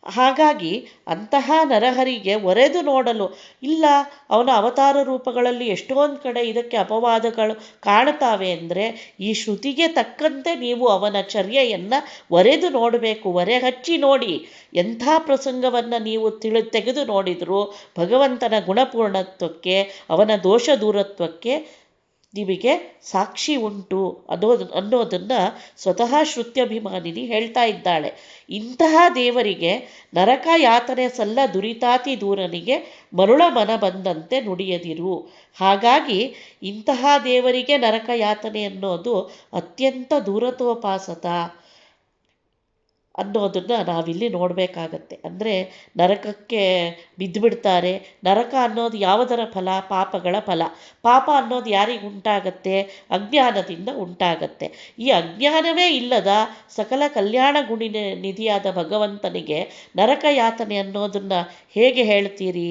ಹಾಗಾಗಿ ಅಂತಹ ನರಹರಿಗೆ ಒರೆದು ನೋಡಲು ಇಲ್ಲ. ಅವನ ಅವತಾರ ರೂಪಗಳಲ್ಲಿ ಎಷ್ಟೊಂದು ಕಡೆ ಇದಕ್ಕೆ ಅಪವಾದಗಳು ಕಾಣ್ತಾವೆ ಅಂದರೆ, ಈ ಶ್ರುತಿಗೆ ತಕ್ಕಂತೆ ನೀವು ಅವನ ಚರ್ಯೆಯನ್ನು ಒರೆದು ನೋಡಬೇಕು. ಒರೆ ಹಚ್ಚಿ ನೋಡಿ. ಎಂಥ ಪ್ರಸಂಗವನ್ನು ನೀವು ತೆಗೆದು ನೋಡಿದರೂ ಭಗವಂತನ ಗುಣಪೂರ್ಣತ್ವಕ್ಕೆ, ಅವನ ದೋಷ ದೂರತ್ವಕ್ಕೆ ನಿಮಗೆ ಸಾಕ್ಷಿ ಉಂಟು ಅನ್ನೋದನ್ನು ಸ್ವತಃ ಶ್ರುತ್ಯಭಿಮಾನಿನಿ ಹೇಳ್ತಾ ಇದ್ದಾಳೆ. ಇಂತಹ ದೇವರಿಗೆ ನರಕ ಯಾತನೆ ಸಲ್ಲ ದುರಿತಾತಿ ದೂರನಿಗೆ ಮರುಳ ಮನ ಬಂದಂತೆ ನುಡಿಯದಿರು. ಹಾಗಾಗಿ ಇಂತಹ ದೇವರಿಗೆ ನರಕ ಯಾತನೆ ಅನ್ನೋದು ಅತ್ಯಂತ ದೂರತೋಪಾಸತ ಅನ್ನೋದನ್ನು ನಾವಿಲ್ಲಿ ನೋಡಬೇಕಾಗತ್ತೆ. ಅಂದರೆ ನರಕಕ್ಕೆ ಬಿದ್ದುಬಿಡ್ತಾರೆ. ನರಕ ಅನ್ನೋದು ಯಾವುದರ ಫಲ? ಪಾಪಗಳ ಫಲ. ಪಾಪ ಅನ್ನೋದು ಯಾರಿಗೆ ಉಂಟಾಗತ್ತೆ? ಅಜ್ಞಾನದಿಂದ ಉಂಟಾಗತ್ತೆ. ಈ ಅಜ್ಞಾನವೇ ಇಲ್ಲದ ಸಕಲ ಕಲ್ಯಾಣ ಗುಣಿ ನಿಧಿಯಾದ ಭಗವಂತನಿಗೆ ನರಕ ಯಾತನೆ ಅನ್ನೋದನ್ನು ಹೇಗೆ ಹೇಳ್ತೀರಿ?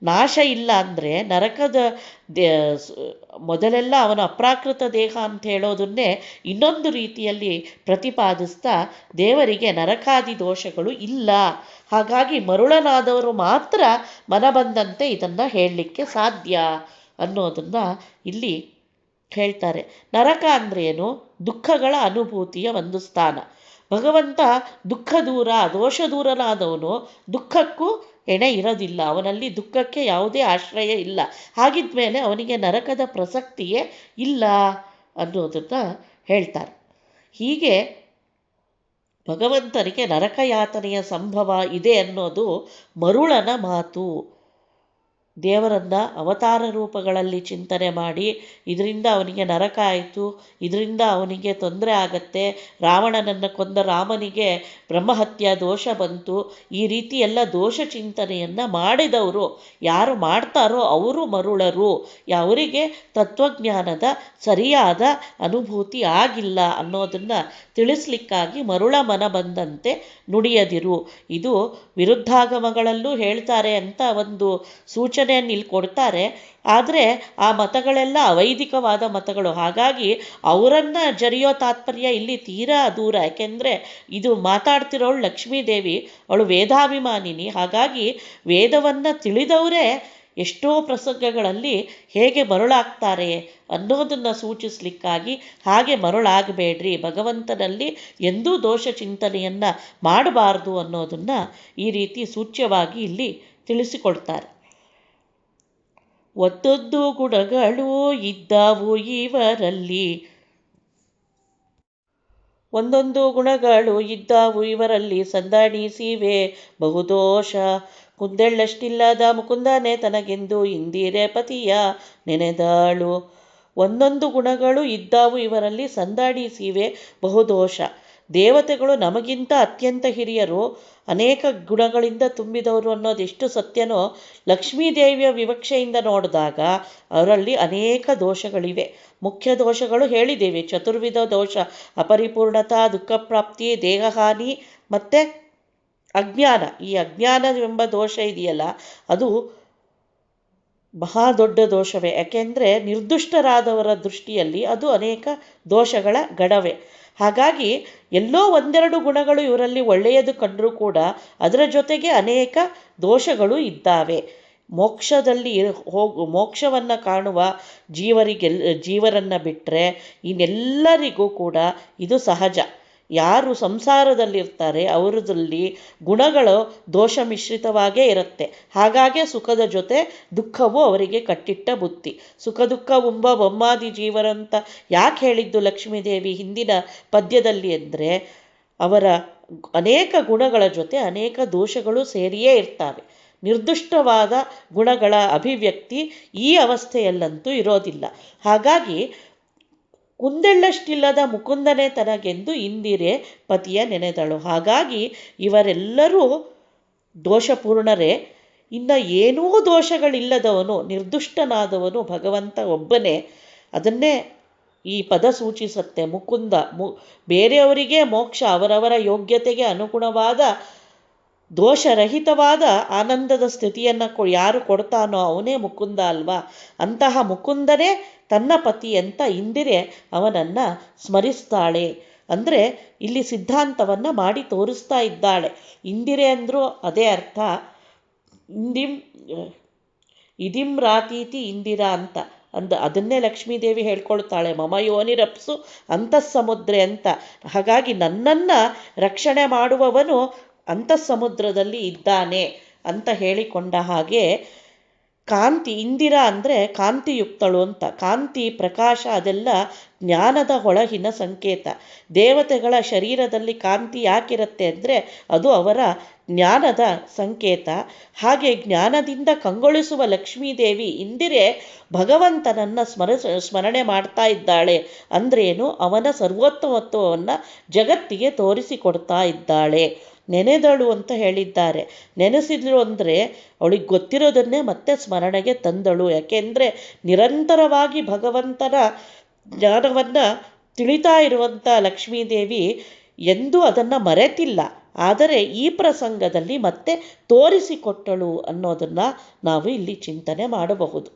ನಾಶ ಇಲ್ಲ ಅಂದರೆ ನರಕದ ಮೊದಲೆಲ್ಲ ಅವನ ಅಪ್ರಾಕೃತ ದೇಹ ಅಂತ ಹೇಳೋದನ್ನೇ ಇನ್ನೊಂದು ರೀತಿಯಲ್ಲಿ ಪ್ರತಿಪಾದಿಸ್ತಾ ದೇವರಿಗೆ ನರಕಾದಿ ದೋಷಗಳು ಇಲ್ಲ. ಹಾಗಾಗಿ ಮರುಳನಾದವರು ಮಾತ್ರ ಮನ ಬಂದಂತೆ ಇದನ್ನು ಹೇಳಲಿಕ್ಕೆ ಸಾಧ್ಯ ಅನ್ನೋದನ್ನು ಇಲ್ಲಿ ಹೇಳ್ತಾರೆ. ನರಕ ಅಂದ್ರೇನು? ದುಃಖಗಳ ಅನುಭೂತಿಯ ಒಂದು ಸ್ಥಾನ. ಭಗವಂತ ದುಃಖ ದೂರ, ದೋಷ ದೂರನಾದವನು. ದುಃಖಕ್ಕೂ ಎಣೆ ಇರೋದಿಲ್ಲ. ಅವನಲ್ಲಿ ದುಃಖಕ್ಕೆ ಯಾವುದೇ ಆಶ್ರಯ ಇಲ್ಲ. ಹಾಗಿದ್ಮೇಲೆ ಅವನಿಗೆ ನರಕದ ಪ್ರಸಕ್ತಿಯೇ ಇಲ್ಲ ಅನ್ನೋದನ್ನು ಹೇಳ್ತಾರೆ. ಹೀಗೆ ಭಗವಂತನಿಗೆ ನರಕಯಾತನೆಯ ಸಂಭವ ಇದೆ ಅನ್ನೋದು ಮರುಳನ ಮಾತು. ದೇವರನ್ನು ಅವತಾರ ರೂಪಗಳಲ್ಲಿ ಚಿಂತನೆ ಮಾಡಿ ಇದರಿಂದ ಅವನಿಗೆ ನರಕ ಆಯಿತು, ಇದರಿಂದ ಅವನಿಗೆ ತೊಂದರೆ ಆಗತ್ತೆ, ರಾವಣನನ್ನು ಕೊಂದ ರಾಮನಿಗೆ ಬ್ರಹ್ಮಹತ್ಯ ದೋಷ ಬಂತು, ಈ ರೀತಿ ಎಲ್ಲ ದೋಷ ಚಿಂತನೆಯನ್ನು ಮಾಡಿದವರು ಯಾರು ಮಾಡ್ತಾರೋ ಅವರು ಮರುಳರು. ಅವರಿಗೆ ತತ್ವಜ್ಞಾನದ ಸರಿಯಾದ ಅನುಭೂತಿ ಆಗಿಲ್ಲ ಅನ್ನೋದನ್ನು ತಿಳಿಸ್ಲಿಕ್ಕಾಗಿ ಮರುಳ ಮನ ಬಂದಂತೆ ನುಡಿಯದಿರು. ಇದು ವಿರುದ್ಧಾಗಮಗಳಲ್ಲೂ ಹೇಳ್ತಾರೆ ಅಂತ ಒಂದು ಸೂಚನೆಯನ್ನು ಇಲ್ಲಿ ಕೊಡ್ತಾರೆ. ಆದರೆ ಆ ಮತಗಳೆಲ್ಲ ಅವೈದಿಕವಾದ ಮತಗಳು. ಹಾಗಾಗಿ ಅವರನ್ನು ಜರಿಯೋ ತಾತ್ಪರ್ಯ ಇಲ್ಲಿ ತೀರಾ ದೂರ. ಯಾಕೆಂದರೆ ಇದು ಮಾತಾಡ್ತಿರೋಳು ಲಕ್ಷ್ಮೀದೇವಿ, ಅವಳು ವೇದಾಭಿಮಾನಿನಿ. ಹಾಗಾಗಿ ವೇದವನ್ನು ತಿಳಿದವರೇ ಎಷ್ಟೋ ಪ್ರಸಂಗಗಳಲ್ಲಿ ಹೇಗೆ ಮರುಳಾಗ್ತಾರೆ ಅನ್ನೋದನ್ನು ಸೂಚಿಸಲಿಕ್ಕಾಗಿ ಹಾಗೆ ಮರುಳಾಗಬೇಡ್ರಿ, ಭಗವಂತನಲ್ಲಿ ಎಂದೂ ದೋಷ ಚಿಂತನೆಯನ್ನು ಮಾಡಬಾರ್ದು ಅನ್ನೋದನ್ನು ಈ ರೀತಿ ಸೂಚ್ಯವಾಗಿ ಇಲ್ಲಿ ತಿಳಿಸಿಕೊಡ್ತಾರೆ. ಒಂದೊಂದು ಗುಣಗಳು ಇದ್ದವು ಇವರಲ್ಲಿ, ಒಂದೊಂದು ಗುಣಗಳು ಇದ್ದವು ಇವರಲ್ಲಿ ಸಂದಣಿಸಿವೆ ಬಹುದೋಷ. ಕುಂದೆಳ್ಳಷ್ಟಿಲ್ಲದ ಮುಕುಂದನೆ ತನಗೆಂದು ಇಂದಿರೆ ಪತಿಯ ನೆನೆದಾಳು. ಒಂದೊಂದು ಗುಣಗಳು ಇದ್ದವು ಇವರಲ್ಲಿ ಸಂದಣಿಸಿವೆ ಬಹುದೋಷ. ದೇವತೆಗಳು ನಮಗಿಂತ ಅತ್ಯಂತ ಹಿರಿಯರು, ಅನೇಕ ಗುಣಗಳಿಂದ ತುಂಬಿದವರು ಅನ್ನೋದು ಎಷ್ಟು ಸತ್ಯನೋ, ಲಕ್ಷ್ಮೀದೇವಿಯ ವಿವಕ್ಷೆಯಿಂದ ನೋಡಿದಾಗ ಅವರಲ್ಲಿ ಅನೇಕ ದೋಷಗಳಿವೆ. ಮುಖ್ಯ ದೋಷಗಳು ಹೇಳಿದ್ದೇವೆ. ಚತುರ್ವಿಧ ದೋಷ: ಅಪರಿಪೂರ್ಣತಾ, ದುಃಖಪ್ರಾಪ್ತಿ, ದೇಹಹಾನಿ ಮತ್ತು ಅಜ್ಞಾನ. ಈ ಅಜ್ಞಾನವೆಂಬ ದೋಷ ಇದೆಯಲ್ಲ, ಅದು ಮಹಾ ದೊಡ್ಡ ದೋಷವೇ. ಯಾಕೆಂದರೆ ನಿರ್ದುಷ್ಟರಾದವರ ದೃಷ್ಟಿಯಲ್ಲಿ ಅದು ಅನೇಕ ದೋಷಗಳ ಗಡವೆ. ಹಾಗಾಗಿ ಎಲ್ಲೋ ಒಂದೆರಡು ಗುಣಗಳು ಇವರಲ್ಲಿ ಒಳ್ಳೆಯದು ಕಂಡರೂ ಕೂಡ ಅದರ ಜೊತೆಗೆ ಅನೇಕ ದೋಷಗಳು ಇದ್ದಾವೆ. ಮೋಕ್ಷದಲ್ಲಿ ಮೋಕ್ಷವನ್ನು ಕಾಣುವ ಜೀವರನ್ನು ಬಿಟ್ಟರೆ ಇನ್ನೆಲ್ಲರಿಗೂ ಕೂಡ ಇದು ಸಹಜ. ಯಾರು ಸಂಸಾರದಲ್ಲಿರ್ತಾರೆ ಅವರದಲ್ಲಿ ಗುಣಗಳು ದೋಷ ಮಿಶ್ರಿತವಾಗೇ ಇರುತ್ತೆ. ಹಾಗಾಗಿ ಸುಖದ ಜೊತೆ ದುಃಖವು ಅವರಿಗೆ ಕಟ್ಟಿಟ್ಟ ಬುತ್ತಿ. ಸುಖ ದುಃಖ ಉಂಬ ಬೊಮ್ಮಾದಿ ಜೀವರಂತ ಯಾಕೆ ಹೇಳಿದ್ದು ಲಕ್ಷ್ಮೀದೇವಿ ಹಿಂದಿನ ಪದ್ಯದಲ್ಲಿ ಅಂದರೆ, ಅವರ ಅನೇಕ ಗುಣಗಳ ಜೊತೆ ಅನೇಕ ದೋಷಗಳು ಸೇರಿಯೇ ಇರ್ತವೆ. ನಿರ್ದುಷ್ಟವಾದ ಗುಣಗಳ ಅಭಿವ್ಯಕ್ತಿ ಈ ಅವಸ್ಥೆಯಲ್ಲಂತೂ ಇರೋದಿಲ್ಲ. ಹಾಗಾಗಿ ಕುಂದೆಳ್ಳಷ್ಟಿಲ್ಲದ ಮುಕುಂದನೆ ತನಗೆಂದು ಇಂದಿರೆ ಪತಿಯ ನೆನೆದಳು. ಹಾಗಾಗಿ ಇವರೆಲ್ಲರೂ ದೋಷಪೂರ್ಣರೇ. ಇನ್ನು ಏನೂ ದೋಷಗಳಿಲ್ಲದವನು, ನಿರ್ದುಷ್ಟನಾದವನು ಭಗವಂತ ಒಬ್ಬನೇ. ಅದನ್ನೇ ಈ ಪದ ಸೂಚಿಸುತ್ತೆ. ಮುಕುಂದ ಬೇರೆಯವರಿಗೆ ಮೋಕ್ಷ ಅವರವರ ಯೋಗ್ಯತೆಗೆ ಅನುಗುಣವಾದ ದೋಷರಹಿತವಾದ ಆನಂದದ ಸ್ಥಿತಿಯನ್ನು ಯಾರು ಕೊಡ್ತಾನೋ ಅವನೇ ಮುಕುಂದ ಅಲ್ವಾ. ಅಂತಹ ಮುಕುಂದನೇ ತನ್ನ ಪತಿ ಅಂತ ಇಂದಿರೆ ಅವನನ್ನು ಸ್ಮರಿಸ್ತಾಳೆ. ಅಂದರೆ ಇಲ್ಲಿ ಸಿದ್ಧಾಂತವನ್ನು ಮಾಡಿ ತೋರಿಸ್ತಾ ಇದ್ದಾಳೆ. ಇಂದಿರೆ ಅಂದರೂ ಅದೇ ಅರ್ಥ. ಇದಿಂ ರಾತೀತಿ ಇಂದಿರಾ ಅಂತ ಅದನ್ನೇ ಲಕ್ಷ್ಮೀದೇವಿ ಹೇಳ್ಕೊಳ್ತಾಳೆ, ಮಮ ಯೋನಿರಪ್ಸು ಅಂತಃಸಮುದ್ರೆ ಅಂತ. ಹಾಗಾಗಿ ನನ್ನನ್ನು ರಕ್ಷಣೆ ಮಾಡುವವನು ಅಂತಃಸಮುದ್ರದಲ್ಲಿ ಇದ್ದಾನೆ ಅಂತ ಹೇಳಿಕೊಂಡ ಹಾಗೆ, ಕಾಂತಿ ಇಂದಿರಾ ಅಂದರೆ ಕಾಂತಿಯುಕ್ತಳು ಅಂತ. ಕಾಂತಿ, ಪ್ರಕಾಶ ಅದೆಲ್ಲ ಜ್ಞಾನದ ಹೊಳಗಿನ ಸಂಕೇತ. ದೇವತೆಗಳ ಶರೀರದಲ್ಲಿ ಕಾಂತಿ ಯಾಕಿರುತ್ತೆ ಅಂದರೆ ಅದು ಅವರ ಜ್ಞಾನದ ಸಂಕೇತ. ಹಾಗೆ ಜ್ಞಾನದಿಂದ ಕಂಗೊಳಿಸುವ ಲಕ್ಷ್ಮೀದೇವಿ ಇಂದಿರೆ ಭಗವಂತನನ್ನು ಸ್ಮರಣೆ ಮಾಡ್ತಾ ಇದ್ದಾಳೆ. ಅಂದ್ರೇನು, ಅವನ ಸರ್ವೋತ್ತಮತ್ವವನ್ನು ಜಗತ್ತಿಗೆ ತೋರಿಸಿಕೊಡ್ತಾ ಇದ್ದಾಳೆ. ನೆನೆದಳು ಅಂತ ಹೇಳಿದ್ದಾರೆ. ನೆನೆಸಿದಳು ಅಂದರೆ ಅವಳಿಗೆ ಗೊತ್ತಿರೋದನ್ನೇ ಮತ್ತೆ ಸ್ಮರಣೆಗೆ ತಂದಳು. ಯಾಕೆಂದರೆ ನಿರಂತರವಾಗಿ ಭಗವಂತನ ಜ್ಞಾನವನ್ನು ತಿಳಿತಾ ಇರುವಂಥ ಲಕ್ಷ್ಮೀದೇವಿ ಎಂದೂ ಅದನ್ನು ಮರೆತಿಲ್ಲ. ಆದರೆ ಈ ಪ್ರಸಂಗದಲ್ಲಿ ಮತ್ತೆ ತೋರಿಸಿಕೊಟ್ಟಳು ಅನ್ನೋದನ್ನು ನಾವು ಇಲ್ಲಿ ಚಿಂತನೆ ಮಾಡಬಹುದು.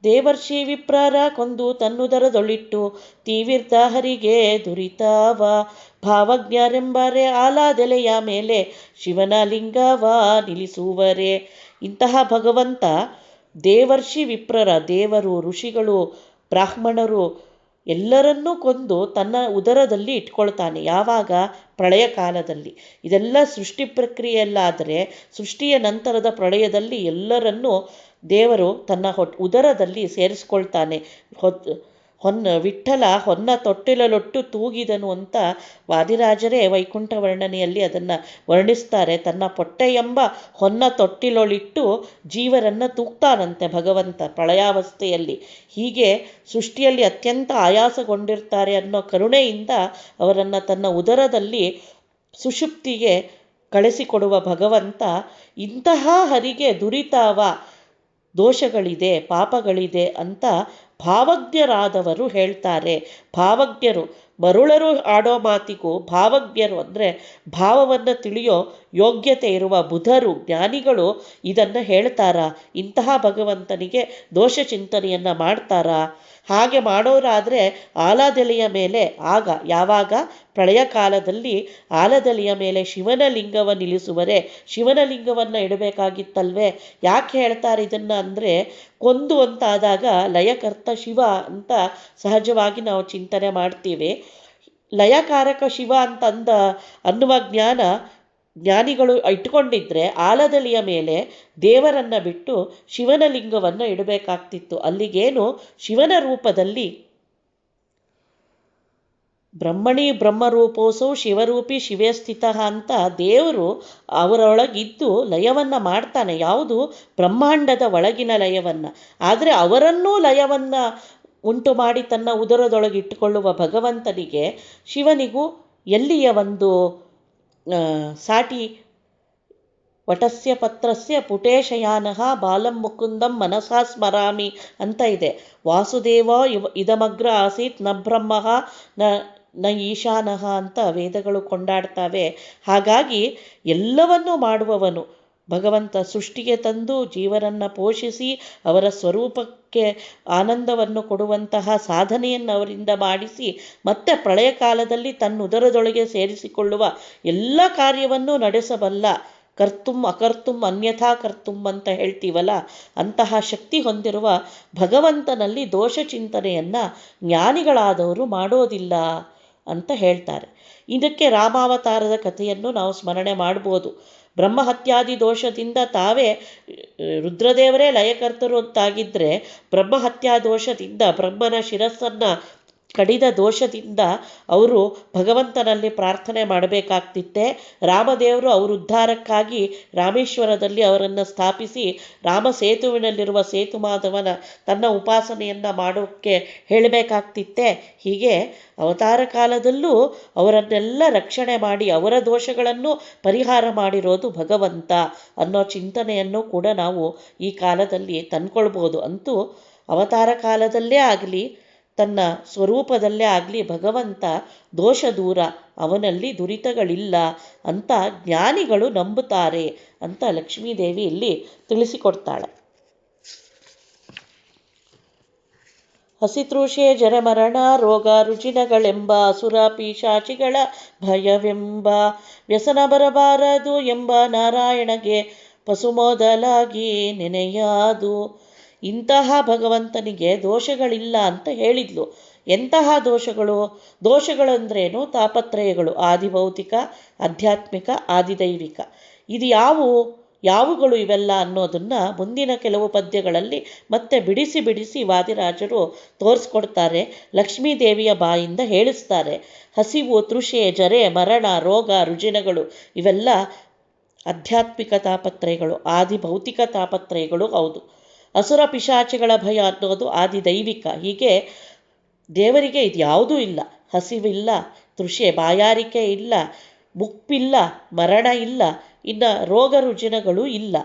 ದೇವರ್ಷಿ ವಿಪ್ರಾರ ಕೊಂದು ತನ್ನುದರದೊಳಿಟ್ಟು ತೀವಿರ್ತ ಹರಿಗೆ ದುರಿತಾವ ಭಾವಜ್ಞರೆಂಬಾರೆ ಆಲಾದೆಲೆಯ ಮೇಲೆ ಶಿವನ ಲಿಂಗವ ನಿಲ್ಲಿಸುವರೆ. ಇಂತಹ ಭಗವಂತ ದೇವರ್ಷಿ ವಿಪ್ರರ, ದೇವರು, ಋಷಿಗಳು, ಬ್ರಾಹ್ಮಣರು ಎಲ್ಲರನ್ನೂ ಕೊಂದು ತನ್ನ ಉದರದಲ್ಲಿ ಇಟ್ಕೊಳ್ತಾನೆ. ಯಾವಾಗ? ಪ್ರಳಯ ಕಾಲದಲ್ಲಿ. ಇದೆಲ್ಲ ಸೃಷ್ಟಿ ಪ್ರಕ್ರಿಯೆಯಲ್ಲಾದರೆ ಸೃಷ್ಟಿಯ ನಂತರದ ಪ್ರಳಯದಲ್ಲಿ ಎಲ್ಲರನ್ನೂ ದೇವರು ತನ್ನ ಉದರದಲ್ಲಿ ಸೇರಿಸ್ಕೊಳ್ತಾನೆ. ವಿಠ್ಠಲ ಹೊನ್ನ ತೊಟ್ಟಿಲೊಟ್ಟು ತೂಗಿದನು ಅಂತ ವಾದಿರಾಜರೇ ವೈಕುಂಠ ವರ್ಣನೆಯಲ್ಲಿ ಅದನ್ನು ವರ್ಣಿಸ್ತಾರೆ. ತನ್ನ ಪೊಟ್ಟೆ ಎಂಬ ಹೊನ್ನ ತೊಟ್ಟಿಲೊಳಿಟ್ಟು ಜೀವರನ್ನು ತೂಗ್ತಾನಂತೆ ಭಗವಂತ ಪ್ರಳಯಾವಸ್ಥೆಯಲ್ಲಿ. ಹೀಗೆ ಸೃಷ್ಟಿಯಲ್ಲಿ ಅತ್ಯಂತ ಆಯಾಸಗೊಂಡಿರ್ತಾರೆ ಅನ್ನೋ ಕರುಣೆಯಿಂದ ಅವರನ್ನು ತನ್ನ ಉದರದಲ್ಲಿ ಸುಷುಪ್ತಿಗೆ ಕಳಿಸಿಕೊಡುವ ಭಗವಂತ ಇಂತಹ ಹರಿಗೆ ದುರಿತಾವ, ದೋಷಗಳಿದೆ, ಪಾಪಗಳಿದೆ ಅಂತ ಭಾವಜ್ಞರಾದವರು ಹೇಳ್ತಾರೆ. ಭಾವಜ್ಞರು, ಮರುಳರು ಆಡೋ ಮಾತಿಗೂ ಭಾವಜ್ಞರು ಅಂದರೆ ಭಾವವನ್ನು ತಿಳಿಯೋ ಯೋಗ್ಯತೆ ಇರುವ ಬುಧರು, ಜ್ಞಾನಿಗಳು ಇದನ್ನು ಹೇಳ್ತಾರಾ? ಇಂತಹ ಭಗವಂತನಿಗೆ ದೋಷ ಚಿಂತನೆಯನ್ನು ಮಾಡ್ತಾರಾ? ಹಾಗೆ ಮಾಡೋರಾದರೆ ಆಲದೆಲೆಯ ಮೇಲೆ, ಯಾವಾಗ? ಪ್ರಳಯ ಕಾಲದಲ್ಲಿ ಆಲದೆಲೆಯ ಮೇಲೆ ಶಿವನ ಲಿಂಗವ ನಿಲ್ಲಿಸುವರೆ. ಶಿವನ ಲಿಂಗವನ್ನು ಇಡಬೇಕಾಗಿತ್ತಲ್ವೇ? ಯಾಕೆ ಹೇಳ್ತಾರೆ ಇದನ್ನು ಅಂದರೆ, ಕೊಂದು ಅಂತಾದಾಗ ಲಯಕರ್ತ ಶಿವ ಅಂತ ಸಹಜವಾಗಿ ನಾವು ಚಿಂತನೆ ಮಾಡ್ತೀವಿ. ಲಯಕಾರಕ ಶಿವ ಅನ್ನುವ ಜ್ಞಾನಿಗಳು ಇಟ್ಕೊಂಡಿದ್ರೆ ಆಲದೆಲೆಯ ಮೇಲೆ ದೇವರನ್ನು ಬಿಟ್ಟು ಶಿವನ ಲಿಂಗವನ್ನು ಇಡಬೇಕಾಗ್ತಿತ್ತು. ಅಲ್ಲಿಗೇನು ಶಿವನ ರೂಪದಲ್ಲಿ ಬ್ರಹ್ಮಣಿ ಬ್ರಹ್ಮರೂಪೋಸೌ ಶಿವರೂಪಿ ಶಿವೇ ಸ್ಥಿತ ಅಂತ ದೇವರು ಅವರೊಳಗಿದ್ದು ಲಯವನ್ನು ಮಾಡ್ತಾನೆ. ಯಾವುದು? ಬ್ರಹ್ಮಾಂಡದ ಒಳಗಿನ ಲಯವನ್ನು. ಆದರೆ ಅವರನ್ನೂ ಲಯವನ್ನು ಉಂಟು ಮಾಡಿ ತನ್ನ ಉದರದೊಳಗಿಟ್ಟುಕೊಳ್ಳುವ ಭಗವಂತನಿಗೆ, ಶಿವನಿಗೂ ಎಲ್ಲಿಯ ಒಂದು ಸಾಟಿ? ವಟಸ್ಯ ಪತ್ರಸ್ಯ ಪುಟೇಶಯಾನಃ ಬಾಲಂ ಮುಕುಂದಂ ಮನಸಾ ಸ್ಮರಾಮಿ ಅಂತ ಇದೆ. ವಾಸುದೇವ ಇದಮಗ್ರ ಆಸೀತ್ ನ ಬ್ರಹ್ಮ ನ ಈಶಾನಃ ಅಂತ ವೇದಗಳು ಕೊಂಡಾಡ್ತವೆ. ಹಾಗಾಗಿ ಎಲ್ಲವನ್ನೂ ಮಾಡುವವನು ಭಗವಂತ. ಸೃಷ್ಟಿಗೆ ತಂದು ಜೀವರನ್ನು ಪೋಷಿಸಿ ಅವರ ಸ್ವರೂಪಕ್ಕೆ ಆನಂದವನ್ನು ಕೊಡುವಂತಹ ಸಾಧನೆಯನ್ನು ಅವರಿಂದ ಮಾಡಿಸಿ ಮತ್ತೆ ಪ್ರಳಯ ಕಾಲದಲ್ಲಿ ತನ್ನ ಉದರದೊಳಗೆ ಸೇರಿಸಿಕೊಳ್ಳುವ ಎಲ್ಲ ಕಾರ್ಯವನ್ನು ನಡೆಸಬಲ್ಲ. ಕರ್ತುಂ ಅಕರ್ತುಂ ಅನ್ಯಥಾ ಕರ್ತುಂ ಅಂತ ಹೇಳ್ತೀವಲ್ಲ, ಅಂತಹ ಶಕ್ತಿ ಹೊಂದಿರುವ ಭಗವಂತನಲ್ಲಿ ದೋಷ ಚಿಂತನೆಯನ್ನು ಜ್ಞಾನಿಗಳಾದವರು ಮಾಡೋದಿಲ್ಲ ಅಂತ ಹೇಳ್ತಾರೆ. ಇದಕ್ಕೆ ರಾಮಾವತಾರದ ಕಥೆಯನ್ನು ನಾವು ಸ್ಮರಣೆ ಮಾಡ್ಬೋದು. ಬ್ರಹ್ಮಹತ್ಯಾದಿ ದೋಷದಿಂದ ತಾವೇ ರುದ್ರದೇವರೇ ಲಯಕರ್ತರು ಅಂತಾಗಿದ್ದರೆ, ಬ್ರಹ್ಮಹತ್ಯಾ ದೋಷದಿಂದ ಬ್ರಹ್ಮನ ಶಿರಸ್ಸನ್ನು ಕಡಿದ ದೋಷದಿಂದ ಅವರು ಭಗವಂತನಲ್ಲಿ ಪ್ರಾರ್ಥನೆ ಮಾಡಬೇಕಾಗ್ತಿತ್ತೆ. ರಾಮದೇವರು ಅವರ ಉದ್ಧಾರಕ್ಕಾಗಿ ರಾಮೇಶ್ವರದಲ್ಲಿ ಅವರನ್ನು ಸ್ಥಾಪಿಸಿ ರಾಮ ಸೇತುವಿನಲ್ಲಿರುವ ಸೇತುಮಾಧವನ ತನ್ನ ಉಪಾಸನೆಯನ್ನು ಮಾಡೋಕ್ಕೆ ಹೇಳಬೇಕಾಗ್ತಿತ್ತೆ. ಹೀಗೆ ಅವತಾರ ಕಾಲದಲ್ಲೂ ಅವರನ್ನೆಲ್ಲ ರಕ್ಷಣೆ ಮಾಡಿ ಅವರ ದೋಷಗಳನ್ನು ಪರಿಹಾರ ಮಾಡಿರೋದು ಭಗವಂತ ಅನ್ನೋ ಚಿಂತನೆಯನ್ನು ಕೂಡ ನಾವು ಈ ಕಾಲದಲ್ಲಿ ತಂದ್ಕೊಳ್ಬೋದು. ಅಂತೂ ಅವತಾರ ಕಾಲದಲ್ಲೇ ಆಗಲಿ, ತನ್ನ ಸ್ವರೂಪದಲ್ಲೇ ಆಗಲಿ ಭಗವಂತ ದೋಷ ದೂರ, ಅವನಲ್ಲಿ ದುರಿತಗಳಿಲ್ಲ ಅಂತ ಜ್ಞಾನಿಗಳು ನಂಬುತ್ತಾರೆ ಅಂತ ಲಕ್ಷ್ಮೀದೇವಿ ಇಲ್ಲಿ ತಿಳಿಸಿಕೊಡ್ತಾಳೆ. ಹಸಿತೃಷೆ ಜರಮರಣ ರೋಗ ರುಜಿನಗಳೆಂಬ ಅಸುರ ಪಿಶಾಚಿಗಳ ಭಯವೆಂಬ ವ್ಯಸನ ಬರಬಾರದು ಎಂಬ ನಾರಾಯಣಗೆ ಪಶು ಮೊದಲಾಗಿ ನೆನೆಯಾದು. ಇಂತಹ ಭಗವಂತನಿಗೆ ದೋಷಗಳಿಲ್ಲ ಅಂತ ಹೇಳಿದ್ಲು. ಎಂತಹ ದೋಷಗಳು? ದೋಷಗಳಂದ್ರೇನು? ತಾಪತ್ರಯಗಳು, ಆದಿಭೌತಿಕ, ಆಧ್ಯಾತ್ಮಿಕ, ಆದಿದೈವಿಕ. ಇದು ಯಾವುಗಳು ಇವೆಲ್ಲ ಅನ್ನೋದನ್ನು ಮುಂದಿನ ಕೆಲವು ಪದ್ಯಗಳಲ್ಲಿ ಮತ್ತೆ ಬಿಡಿಸಿ ಬಿಡಿಸಿ ವಾದಿರಾಜರು ತೋರಿಸ್ಕೊಡ್ತಾರೆ, ಲಕ್ಷ್ಮೀದೇವಿಯ ಬಾಯಿಂದ ಹೇಳಿಸ್ತಾರೆ. ಹಸಿವು, ತೃಷೆ, ಜರೆ, ಮರಣ, ರೋಗ, ರುಜಿನಗಳು ಇವೆಲ್ಲ ಆಧ್ಯಾತ್ಮಿಕ ತಾಪತ್ರಯಗಳು, ಆದಿಭೌತಿಕ ತಾಪತ್ರಯಗಳು ಹೌದು. ಅಸುರ ಪಿಶಾಚಿಗಳ ಭಯ ಅನ್ನೋದು ಆದಿದೈವಿಕ. ಹೀಗೆ ದೇವರಿಗೆ ಇದು ಯಾವುದೂ ಇಲ್ಲ. ಹಸಿವಿಲ್ಲ, ತೃಷೆ ಬಾಯಾರಿಕೆ ಇಲ್ಲ, ಮುಪ್ಪಿಲ್ಲ, ಮರಣ ಇಲ್ಲ, ಇನ್ನು ರೋಗ ರುಜಿನಗಳು ಇಲ್ಲ.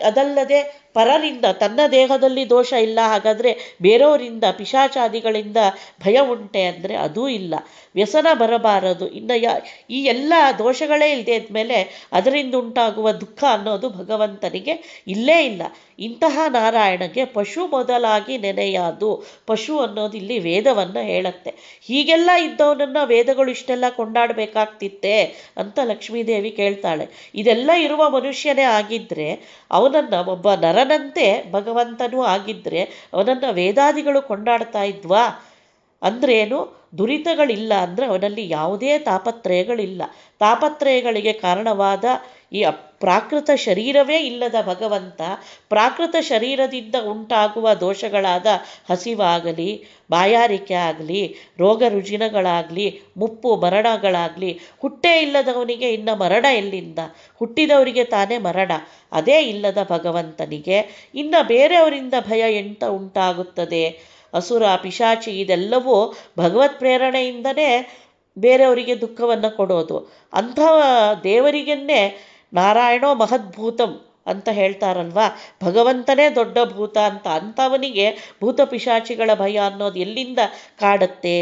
ಅದಲ್ಲದೆ ಪರರಿಂದ, ತನ್ನ ದೇಹದಲ್ಲಿ ದೋಷ ಇಲ್ಲ, ಹಾಗಾದರೆ ಬೇರೆಯವರಿಂದ ಪಿಶಾಚಾದಿಗಳಿಂದ ಭಯ ಉಂಟೆ ಅಂದರೆ ಅದೂ ಇಲ್ಲ. ವ್ಯಸನ ಬರಬಾರದು, ಇನ್ನು ಈ ಎಲ್ಲ ದೋಷಗಳೇ ಇಲ್ಲದೆ ಇದ್ಮೇಲೆ ಅದರಿಂದ ಉಂಟಾಗುವ ದುಃಖ ಅನ್ನೋದು ಭಗವಂತನಿಗೆ ಇಲ್ಲೇ ಇಲ್ಲ. ಇಂತಹ ನಾರಾಯಣಗೆ ಪಶು ಮೊದಲಾಗಿ ನೆನೆಯಾದು. ಪಶು ಅನ್ನೋದು ಇಲ್ಲಿ ವೇದವನ್ನು ಹೇಳುತ್ತೆ. ಹೀಗೆಲ್ಲ ಇದ್ದವನನ್ನು ವೇದಗಳು ಇಷ್ಟೆಲ್ಲ ಕೊಂಡಾಡಬೇಕಾಗ್ತಿತ್ತೆ ಅಂತ ಲಕ್ಷ್ಮೀದೇವಿ ಕೇಳ್ತಾಳೆ. ಇದೆಲ್ಲ ಇರುವ ಮನುಷ್ಯನೇ ಆಗಿದ್ದರೆ, ಅವನನ್ನು ಒಬ್ಬ ನರನಂತೆ ಭಗವಂತನೂ ಆಗಿದ್ದರೆ ಅವನನ್ನು ವೇದಾದಿಗಳು ಕೊಂಡಾಡ್ತಾ ಇದ್ವಾ? ಅಂದ್ರೇನು? ದುರಿತಗಳಿಲ್ಲ ಅಂದರೆ ಅವನಲ್ಲಿ ಯಾವುದೇ ತಾಪತ್ರಯಗಳಿಲ್ಲ. ತಾಪತ್ರಯಗಳಿಗೆ ಕಾರಣವಾದ ಈ ಪ್ರಾಕೃತ ಶರೀರವೇ ಇಲ್ಲದ ಭಗವಂತ ಪ್ರಾಕೃತ ಶರೀರದಿಂದ ಉಂಟಾಗುವ ದೋಷಗಳಾದ ಹಸಿವಾಗಲಿ, ಬಾಯಾರಿಕೆ ಆಗಲಿ, ರೋಗ ರುಜಿನಗಳಾಗಲಿ, ಮುಪ್ಪು ಮರಣಗಳಾಗಲಿ, ಹುಟ್ಟೇ ಇಲ್ಲದವನಿಗೆ ಇನ್ನು ಮರಣ ಎಲ್ಲಿಂದ? ಹುಟ್ಟಿದವರಿಗೆ ತಾನೇ ಮರಣ. ಅದೇ ಇಲ್ಲದ ಭಗವಂತನಿಗೆ ಇನ್ನು ಬೇರೆಯವರಿಂದ ಭಯ ಎಂತ ಉಂಟಾಗುತ್ತದೆ? ಅಸುರ ಪಿಶಾಚಿ ಇದೆಲ್ಲವೂ ಭಗವತ್ ಪ್ರೇರಣೆಯಿಂದನೇ ಬೇರೆಯವರಿಗೆ ದುಃಖವನ್ನು ಕೊಡೋದು. ಅಂಥ ದೇವರಿಗನ್ನೇ ನಾರಾಯಣೋ ಮಹದ್ಭೂತಂ ಅಂತ ಹೇಳ್ತಾರಲ್ವ, ಭಗವಂತನೇ ದೊಡ್ಡ ಭೂತ ಅಂತ. ಅಂಥವನಿಗೆ ಭೂತ ಪಿಶಾಚಿಗಳ ಭಯ ಅನ್ನೋದು ಎಲ್ಲಿಂದ ಕಾಡುತ್ತೆ?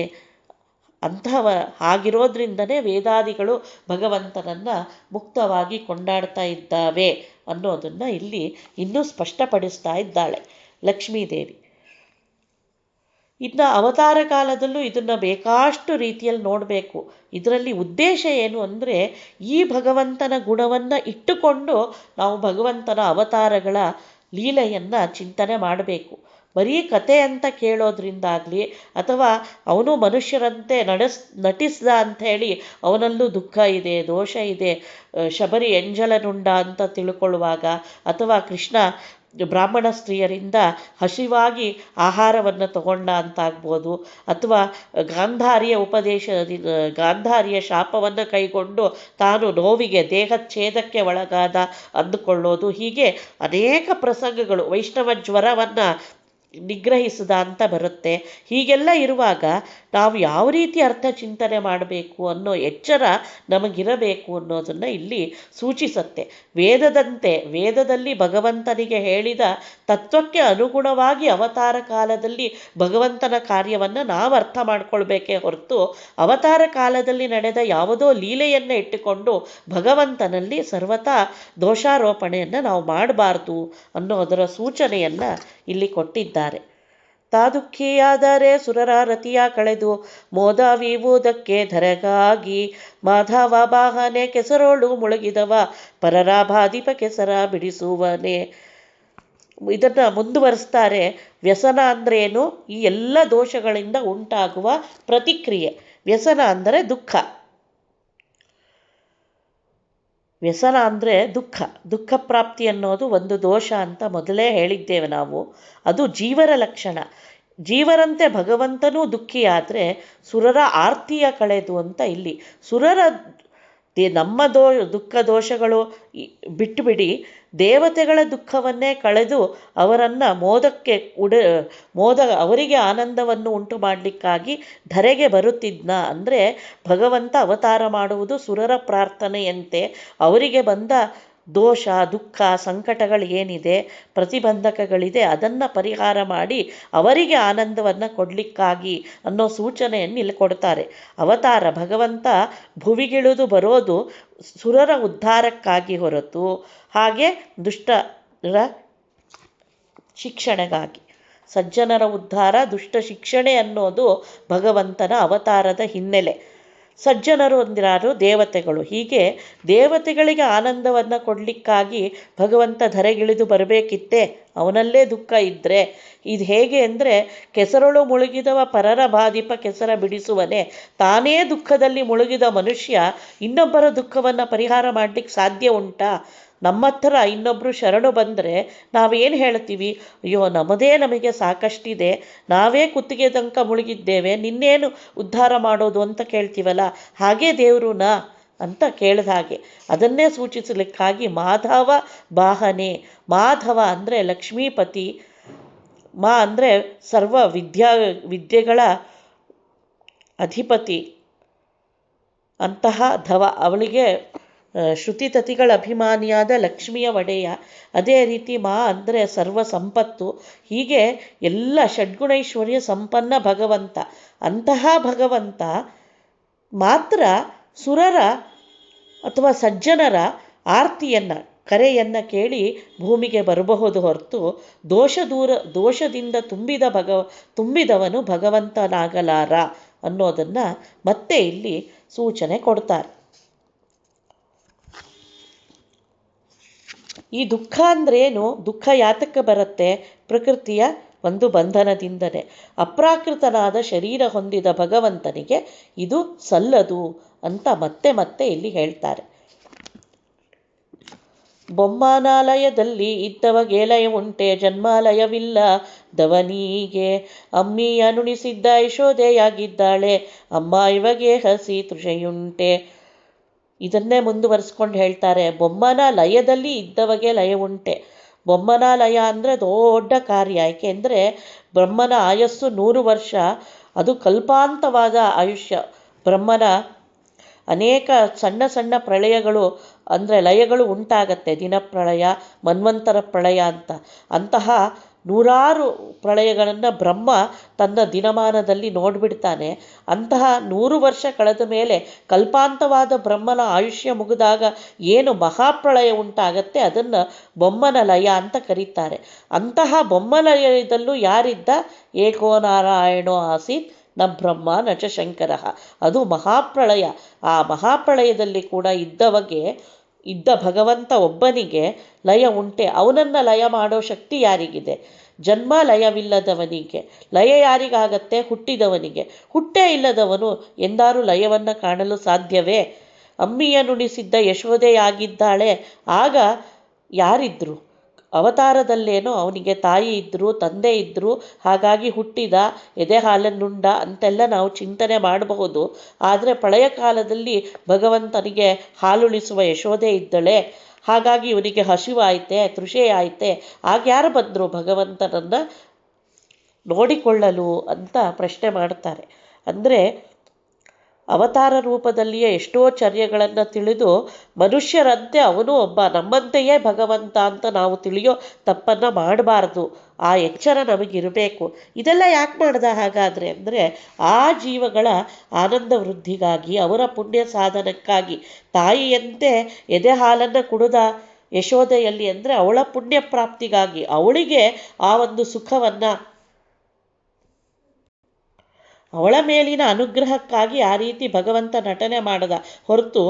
ಹಾಗಿರೋದ್ರಿಂದನೇ ವೇದಾದಿಗಳು ಭಗವಂತನನ್ನು ಮುಕ್ತವಾಗಿ ಕೊಂಡಾಡ್ತಾ ಇದ್ದಾವೆ ಅನ್ನೋದನ್ನು ಇಲ್ಲಿ ಇನ್ನೂ ಸ್ಪಷ್ಟಪಡಿಸ್ತಾ ಇದ್ದಾಳೆ ಲಕ್ಷ್ಮೀದೇವಿ. ಇನ್ನು ಅವತಾರ ಕಾಲದಲ್ಲೂ ಇದನ್ನು ಬೇಕಾಷ್ಟು ರೀತಿಯಲ್ಲಿ ನೋಡಬೇಕು. ಇದರಲ್ಲಿ ಉದ್ದೇಶ ಏನು ಅಂದರೆ, ಈ ಭಗವಂತನ ಗುಣವನ್ನು ಇಟ್ಟುಕೊಂಡು ನಾವು ಭಗವಂತನ ಅವತಾರಗಳ ಲೀಲೆಯನ್ನು ಚಿಂತನೆ ಮಾಡಬೇಕು. ಬರೀ ಕತೆ ಅಂತ ಕೇಳೋದ್ರಿಂದಾಗಲಿ, ಅಥವಾ ಅವನು ಮನುಷ್ಯರಂತೆ ನಟಿಸ್ದ ಅಂಥೇಳಿ ಅವನಲ್ಲೂ ದುಃಖ ಇದೆ, ದೋಷ ಇದೆ, ಶಬರಿ ಎಂಜಲನುಂಡ ಅಂತ ತಿಳ್ಕೊಳ್ಳುವಾಗ, ಅಥವಾ ಕೃಷ್ಣ ಬ್ರಾಹ್ಮಣ ಸ್ತ್ರೀಯರಿಂದ ಹಸಿವಾಗಿ ಆಹಾರವನ್ನು ತಗೊಂಡ ಅಂತಾಗ್ಬೋದು, ಅಥವಾ ಗಾಂಧಾರಿಯ ಶಾಪವನ್ನು ಕೈಗೊಂಡು ತಾನು ನೋವಿಗೆ ದೇಹಚ್ಛೇದಕ್ಕೆ ಒಳಗಾದ ಅಂದುಕೊಳ್ಳೋದು, ಹೀಗೆ ಅನೇಕ ಪ್ರಸಂಗಗಳು, ವೈಷ್ಣವ ಜ್ವರವನ್ನು ನಿಗ್ರಹಿಸಿದ ಅಂತ ಬರುತ್ತೆ. ಹೀಗೆಲ್ಲ ಇರುವಾಗ ನಾವು ಯಾವ ರೀತಿ ಅರ್ಥ ಚಿಂತನೆ ಮಾಡಬೇಕು ಅನ್ನೋ ಎಚ್ಚರ ನಮಗಿರಬೇಕು ಅನ್ನೋದನ್ನು ಇಲ್ಲಿ ಸೂಚಿಸುತ್ತೆ. ವೇದದಲ್ಲಿ ಭಗವಂತನಿಗೆ ಹೇಳಿದ ತತ್ವಕ್ಕೆ ಅನುಗುಣವಾಗಿ ಅವತಾರ ಕಾಲದಲ್ಲಿ ಭಗವಂತನ ಕಾರ್ಯವನ್ನು ನಾವು ಅರ್ಥ ಮಾಡ್ಕೊಳ್ಬೇಕೇ ಹೊರತು, ಅವತಾರ ಕಾಲದಲ್ಲಿ ನಡೆದ ಯಾವುದೋ ಲೀಲೆಯನ್ನು ಇಟ್ಟುಕೊಂಡು ಭಗವಂತನಲ್ಲಿ ಸರ್ವತಾ ದೋಷಾರೋಪಣೆಯನ್ನು ನಾವು ಮಾಡಬಾರ್ದು ಅನ್ನೋದರ ಸೂಚನೆಯನ್ನು ಇಲ್ಲಿ ಕೊಟ್ಟಿದ್ದಾರೆ. ತಾದುಃಖಿಯಾದರೆ ಸುರರ ರತಿಯ ಕಳೆದು ಮೋದವೀವುದಕ್ಕೆ ಧರೆಗಾಗಿ ಮಾಧವ ಬಾಹನೆ ಕೆಸರೋಳು ಮುಳುಗಿದವ ಪರರ ಬಾಧಿಪ ಕೆಸರ ಬಿಡಿಸುವನೆ. ಇದನ್ನು ಮುಂದುವರಿಸ್ತಾರೆ. ವ್ಯಸನ ಅಂದ್ರೇನು? ಈ ಎಲ್ಲ ದೋಷಗಳಿಂದ ಉಂಟಾಗುವ ಪ್ರತಿಕ್ರಿಯೆ. ವ್ಯಸನ ಅಂದರೆ ದುಃಖ. ವ್ಯಸನ ಅಂದರೆ ದುಃಖ ಪ್ರಾಪ್ತಿ ಅನ್ನೋದು ಒಂದು ದೋಷ ಅಂತ ಮೊದಲೇ ಹೇಳಿದ್ದೇವೆ ನಾವು. ಅದು ಜೀವರ ಲಕ್ಷಣ. ಜೀವರಂತೆ ಭಗವಂತನೂ ದುಃಖಿಯಾದರೆ ಸುರರ ಆರ್ತಿಯ ಕಳೆದು ಅಂತ ಇಲ್ಲಿ. ಸುರರ ನಮ್ಮ ದುಃಖ ದೋಷಗಳು ಬಿಟ್ಟುಬಿಡಿ, ದೇವತೆಗಳ ದುಃಖವನ್ನೇ ಕಳೆದು ಅವರನ್ನು ಅವರಿಗೆ ಆನಂದವನ್ನು ಉಂಟು ಮಾಡಲಿಕ್ಕಾಗಿ ಧರೆಗೆ ಬರುತ್ತಿದ್ನ. ಅಂದರೆ ಭಗವಂತ ಅವತಾರ ಮಾಡುವುದು ಸುರರ ಪ್ರಾರ್ಥನೆಯಂತೆ ಅವರಿಗೆ ಬಂದ ದೋಷ ದುಃಖ ಸಂಕಟಗಳು ಏನಿದೆ, ಪ್ರತಿಬಂಧಕಗಳಿದೆ, ಅದನ್ನು ಪರಿಹಾರ ಮಾಡಿ ಅವರಿಗೆ ಆನಂದವನ್ನು ಕೊಡಲಿಕ್ಕಾಗಿ ಅನ್ನೋ ಸೂಚನೆಯನ್ನು ಇಲ್ಲಿ ಕೊಡ್ತಾರೆ. ಅವತಾರ ಭಗವಂತ ಭುವಿಗಿಳಿದು ಬರೋದು ಸುರರ ಉದ್ಧಾರಕ್ಕಾಗಿ ಹೊರತು ಹಾಗೆ ದುಷ್ಟರ ಶಿಕ್ಷಣೆಗಾಗಿ. ಸಜ್ಜನರ ಉದ್ಧಾರ, ದುಷ್ಟ ಶಿಕ್ಷಣೆ ಅನ್ನೋದು ಭಗವಂತನ ಅವತಾರದ ಹಿನ್ನೆಲೆ. ಸಜ್ಜನರು ಅಂದಿರಾರು ದೇವತೆಗಳು. ಹೀಗೆ ದೇವತೆಗಳಿಗೆ ಆನಂದವನ್ನು ಕೊಡಲಿಕ್ಕಾಗಿ ಭಗವಂತ ಧರೆಗಿಳಿದು ಬರಬೇಕಿತ್ತೆ. ಅವನಲ್ಲೇ ದುಃಖ ಇದ್ದರೆ ಇದು ಹೇಗೆ ಅಂದರೆ, ಕೆಸರಳು ಮುಳುಗಿದವ ಪರರ ಬಾಧಿಪ ಕೆಸರ ಬಿಡಿಸುವನೆ. ತಾನೇ ದುಃಖದಲ್ಲಿ ಮುಳುಗಿದ ಮನುಷ್ಯ ಇನ್ನೊಬ್ಬರ ದುಃಖವನ್ನು ಪರಿಹಾರ ಮಾಡಲಿಕ್ಕೆ ಸಾಧ್ಯ ಉಂಟಾ? ನಮ್ಮ ಹತ್ರ ಇನ್ನೊಬ್ಬರು ಶರಣು ಬಂದರೆ ನಾವೇನು ಹೇಳ್ತೀವಿ? ಅಯ್ಯೋ, ನಮಗೆ ಸಾಕಷ್ಟಿದೆ, ನಾವೇ ಕುತ್ತಿಗೆ ತನಕ ಮುಳುಗಿದ್ದೇವೆ, ನಿನ್ನೇನು ಉದ್ಧಾರ ಮಾಡೋದು ಅಂತ ಕೇಳ್ತೀವಲ್ಲ. ಹಾಗೇ ದೇವ್ರುನಾ ಅಂತ ಕೇಳಿದ ಹಾಗೆ ಅದನ್ನೇ ಸೂಚಿಸಲಿಕ್ಕಾಗಿ ಮಾಧವ ವಾಹನೆ. ಮಾಧವ ಅಂದರೆ ಲಕ್ಷ್ಮೀಪತಿ, ಮಾ ಅಂದರೆ ಸರ್ವ ವಿದ್ಯೆಗಳ ಅಧಿಪತಿ. ಅಂತಹ ಧವ ಅವಳಿಗೆ ಶ್ರುತಿತತಿಗಳ ಅಭಿಮಾನಿಯಾದ ಲಕ್ಷ್ಮಿಯ ಒಡೆಯ. ಅದೇ ರೀತಿ ಮಾ ಅಂದರೆ ಸರ್ವ ಸಂಪತ್ತು. ಹೀಗೆ ಎಲ್ಲ ಷಡ್ಗುಣೈಶ್ವರ್ಯ ಸಂಪನ್ನ ಭಗವಂತ. ಅಂತಹ ಭಗವಂತ ಮಾತ್ರ ಸುರರ ಅಥವಾ ಸಜ್ಜನರ ಆರ್ತಿಯನ್ನು, ಕರೆಯನ್ನು ಕೇಳಿ ಭೂಮಿಗೆ ಬರಬಹುದು ಹೊರತು ದೋಷದಿಂದ ತುಂಬಿದವನು ಭಗವಂತನಾಗಲಾರ ಅನ್ನೋದನ್ನು ಮತ್ತೆ ಇಲ್ಲಿ ಸೂಚನೆ ಕೊಡ್ತಾರೆ. ಈ ದುಃಖ ಅಂದ್ರೇನು? ದುಃಖ ಯಾತಕ್ಕೆ ಬರುತ್ತೆ? ಪ್ರಕೃತಿಯ ಒಂದು ಬಂಧನದಿಂದಲೇ. ಅಪ್ರಾಕೃತನಾದ ಶರೀರ ಹೊಂದಿದ ಭಗವಂತನಿಗೆ ಇದು ಸಲ್ಲದು ಅಂತ ಮತ್ತೆ ಮತ್ತೆ ಇಲ್ಲಿ ಹೇಳ್ತಾರೆ. ಬೊಮ್ಮನಾಲಯದಲ್ಲಿ ಇದ್ದವಗೆ ಲಯ ಉಂಟೆ, ಜನ್ಮಾಲಯವಿಲ್ಲ ದವನಿಗೆ. ಅಮ್ಮಿಯನುಣಿಸಿದ್ದ ಯಶೋದೆಯಾಗಿದ್ದಾಳೆ, ಅಮ್ಮ ಇವಗೆ ಹಸಿ ತೃಷೆಯುಂಟೆ. ಇದನ್ನೇ ಮುಂದುವರಿಸ್ಕೊಂಡು ಹೇಳ್ತಾರೆ, ಬೊಮ್ಮನ ಲಯದಲ್ಲಿ ಇದ್ದವಗೆ ಲಯ ಉಂಟೆ. ಬೊಮ್ಮನ ಲಯ ಅಂದರೆ ದೊಡ್ಡ ಕಾರ್ಯ. ಏಕೆಂದರೆ ಬ್ರಹ್ಮನ ಆಯಸ್ಸು 100 ವರ್ಷ, ಅದು ಕಲ್ಪಾಂತವಾದ ಆಯುಷ್ಯ. ಬ್ರಹ್ಮನ ಅನೇಕ ಸಣ್ಣ ಸಣ್ಣ ಪ್ರಳಯಗಳು ಅಂದರೆ ಲಯಗಳು ಉಂಟಾಗತ್ತೆ. ದಿನಪ್ರಳಯ, ಮನ್ವಂತರ ಪ್ರಳಯ ಅಂತ. ಅಂತಹ 100 ಪ್ರಳಯಗಳನ್ನು ಬ್ರಹ್ಮ ತನ್ನ ದಿನಮಾನದಲ್ಲಿ ನೋಡಿಬಿಡ್ತಾನೆ. ಅಂತಹ 100 ವರ್ಷ ಕಳೆದ ಮೇಲೆ ಕಲ್ಪಾಂತವಾದ ಬ್ರಹ್ಮನ ಆಯುಷ್ಯ ಮುಗಿದಾಗ ಏನು ಮಹಾಪ್ರಳಯ ಉಂಟಾಗತ್ತೆ, ಅದನ್ನು ಬೊಮ್ಮನ ಲಯ ಅಂತ ಕರೀತಾರೆ. ಅಂತಹ ಬೊಮ್ಮಲಯದಲ್ಲೂ ಯಾರಿದ್ದ? ಏಕೋ ನಾರಾಯಣೋ ಆಸೀತ್ ನ ಬ್ರಹ್ಮ ನ ಚ ಶಂಕರ. ಅದು ಮಹಾಪ್ರಳಯ. ಆ ಮಹಾಪ್ರಳಯದಲ್ಲಿ ಕೂಡ ಇದ್ದ ಭಗವಂತ ಒಬ್ಬನಿಗೆ ಲಯ ಉಂಟೆ. ಅವನನ್ನು ಲಯ ಮಾಡೋ ಶಕ್ತಿ ಯಾರಿಗಿದೆ? ಜನ್ಮ ಲಯವಿಲ್ಲದವನಿಗೆ. ಲಯ ಯಾರಿಗಾಗತ್ತೆ? ಹುಟ್ಟಿದವನಿಗೆ. ಹುಟ್ಟೇ ಇಲ್ಲದವನು ಎಂದಾರು ಲಯವನ್ನು ಕಾಣಲು ಸಾಧ್ಯವೇ? ಅಮ್ಮಿಯ ನುಡಿಸಿದ್ದ ಯಶೋದೆಯಾಗಿದ್ದಾಳೆ. ಆಗ ಯಾರಿದ್ರು? ಅವತಾರದಲ್ಲೇನೋ ಅವನಿಗೆ ತಾಯಿ ಇದ್ದರು, ತಂದೆ ಇದ್ದರು, ಹಾಗಾಗಿ ಹುಟ್ಟಿದ, ಎದೆ ಹಾಲನ್ನುಂಡ ಅಂತೆಲ್ಲ ನಾವು ಚಿಂತನೆ ಮಾಡಬಹುದು. ಆದರೆ ಪ್ರಳಯ ಕಾಲದಲ್ಲಿ ಭಗವಂತನಿಗೆ ಹಾಲುಳಿಸುವ ಯಶೋದೆ ಇದ್ದಳೆ. ಹಾಗಾಗಿ ಇವನಿಗೆ ಹಸಿವಾಯಿತೆ, ತೃಷೆ ಆಯಿತೆ. ಆಗ ಯಾರು ಬಂದರು ಭಗವಂತನನ್ನು ನೋಡಿಕೊಳ್ಳಲು ಅಂತ ಪ್ರಶ್ನೆ ಮಾಡ್ತಾರೆ. ಅಂದರೆ ಅವತಾರ ರೂಪದಲ್ಲಿಯೇ ಎಷ್ಟೋ ಚರ್ಯಗಳನ್ನು ತಿಳಿದು ಮನುಷ್ಯರಂತೆ ಅವನು ಒಬ್ಬ, ನಮ್ಮಂತೆಯೇ ಭಗವಂತ ಅಂತ ನಾವು ತಿಳಿಯೋ ತಪ್ಪನ್ನು ಮಾಡಬಾರ್ದು. ಆ ಎಚ್ಚರ ನಮಗಿರಬೇಕು. ಇದೆಲ್ಲ ಯಾಕೆ ಮಾಡ್ದ ಹಾಗಾದರೆ ಅಂದರೆ, ಆ ಜೀವಗಳ ಆನಂದ ವೃದ್ಧಿಗಾಗಿ, ಅವರ ಪುಣ್ಯ ಸಾಧನಕ್ಕಾಗಿ. ತಾಯಿಯಂತೆ ಎದೆ ಹಾಲನ್ನು ಕುಡಿದ ಯಶೋದೆಯಲ್ಲಿ ಅಂದರೆ ಅವಳ ಪುಣ್ಯ ಪ್ರಾಪ್ತಿಗಾಗಿ, ಅವಳಿಗೆ ಆ ಒಂದು ಸುಖವನ್ನು, ಅವಳ ಮೇಲಿನ ಅನುಗ್ರಹಕ್ಕಾಗಿ ಆ ರೀತಿ ಭಗವಂತ ನಟನೆ ಮಾಡದ ಹೊರತು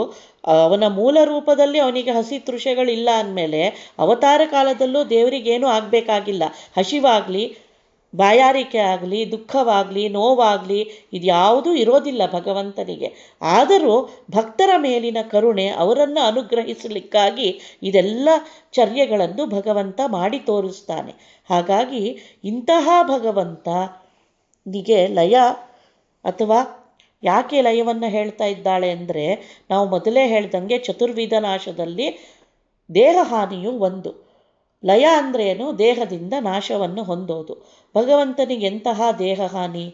ಅವನ ಮೂಲ ರೂಪದಲ್ಲಿ ಅವನಿಗೆ ಹಸಿ ತೃಷೆಗಳಿಲ್ಲ ಅಂದಮೇಲೆ ಅವತಾರ ಕಾಲದಲ್ಲೂ ದೇವರಿಗೇನೂ ಆಗಬೇಕಾಗಿಲ್ಲ. ಹಸಿವಾಗಲಿ, ಬಾಯಾರಿಕೆ ಆಗಲಿ, ದುಃಖವಾಗಲಿ, ನೋವಾಗಲಿ ಇದ್ಯಾವುದೂ ಇರೋದಿಲ್ಲ ಭಗವಂತನಿಗೆ. ಆದರೂ ಭಕ್ತರ ಮೇಲಿನ ಕರುಣೆ, ಅವರನ್ನು ಅನುಗ್ರಹಿಸಲಿಕ್ಕಾಗಿ ಇದೆಲ್ಲ ಚರ್ಯಗಳನ್ನು ಭಗವಂತ ಮಾಡಿ ತೋರಿಸ್ತಾನೆ. ಹಾಗಾಗಿ ಇಂತಹ ಭಗವಂತನಿಗೆ ಲಯ ಅಥವಾ ಯಾಕೆ ಲಯವನ್ನು ಹೇಳ್ತಾ ಇದ್ದಾಳೆ ಅಂದರೆ, ನಾವು ಮೊದಲೇ ಹೇಳ್ದಂಗೆ ಚತುರ್ವಿಧ ನಾಶದಲ್ಲಿ ದೇಹ ಹಾನಿಯು ಒಂದು. ಲಯ ಅಂದ್ರೇನು? ದೇಹದಿಂದ ನಾಶವನ್ನು ಹೊಂದೋದು. ಭಗವಂತನಿಗೆ ಎಂತಹ ದೇಹ ಹಾನಿ?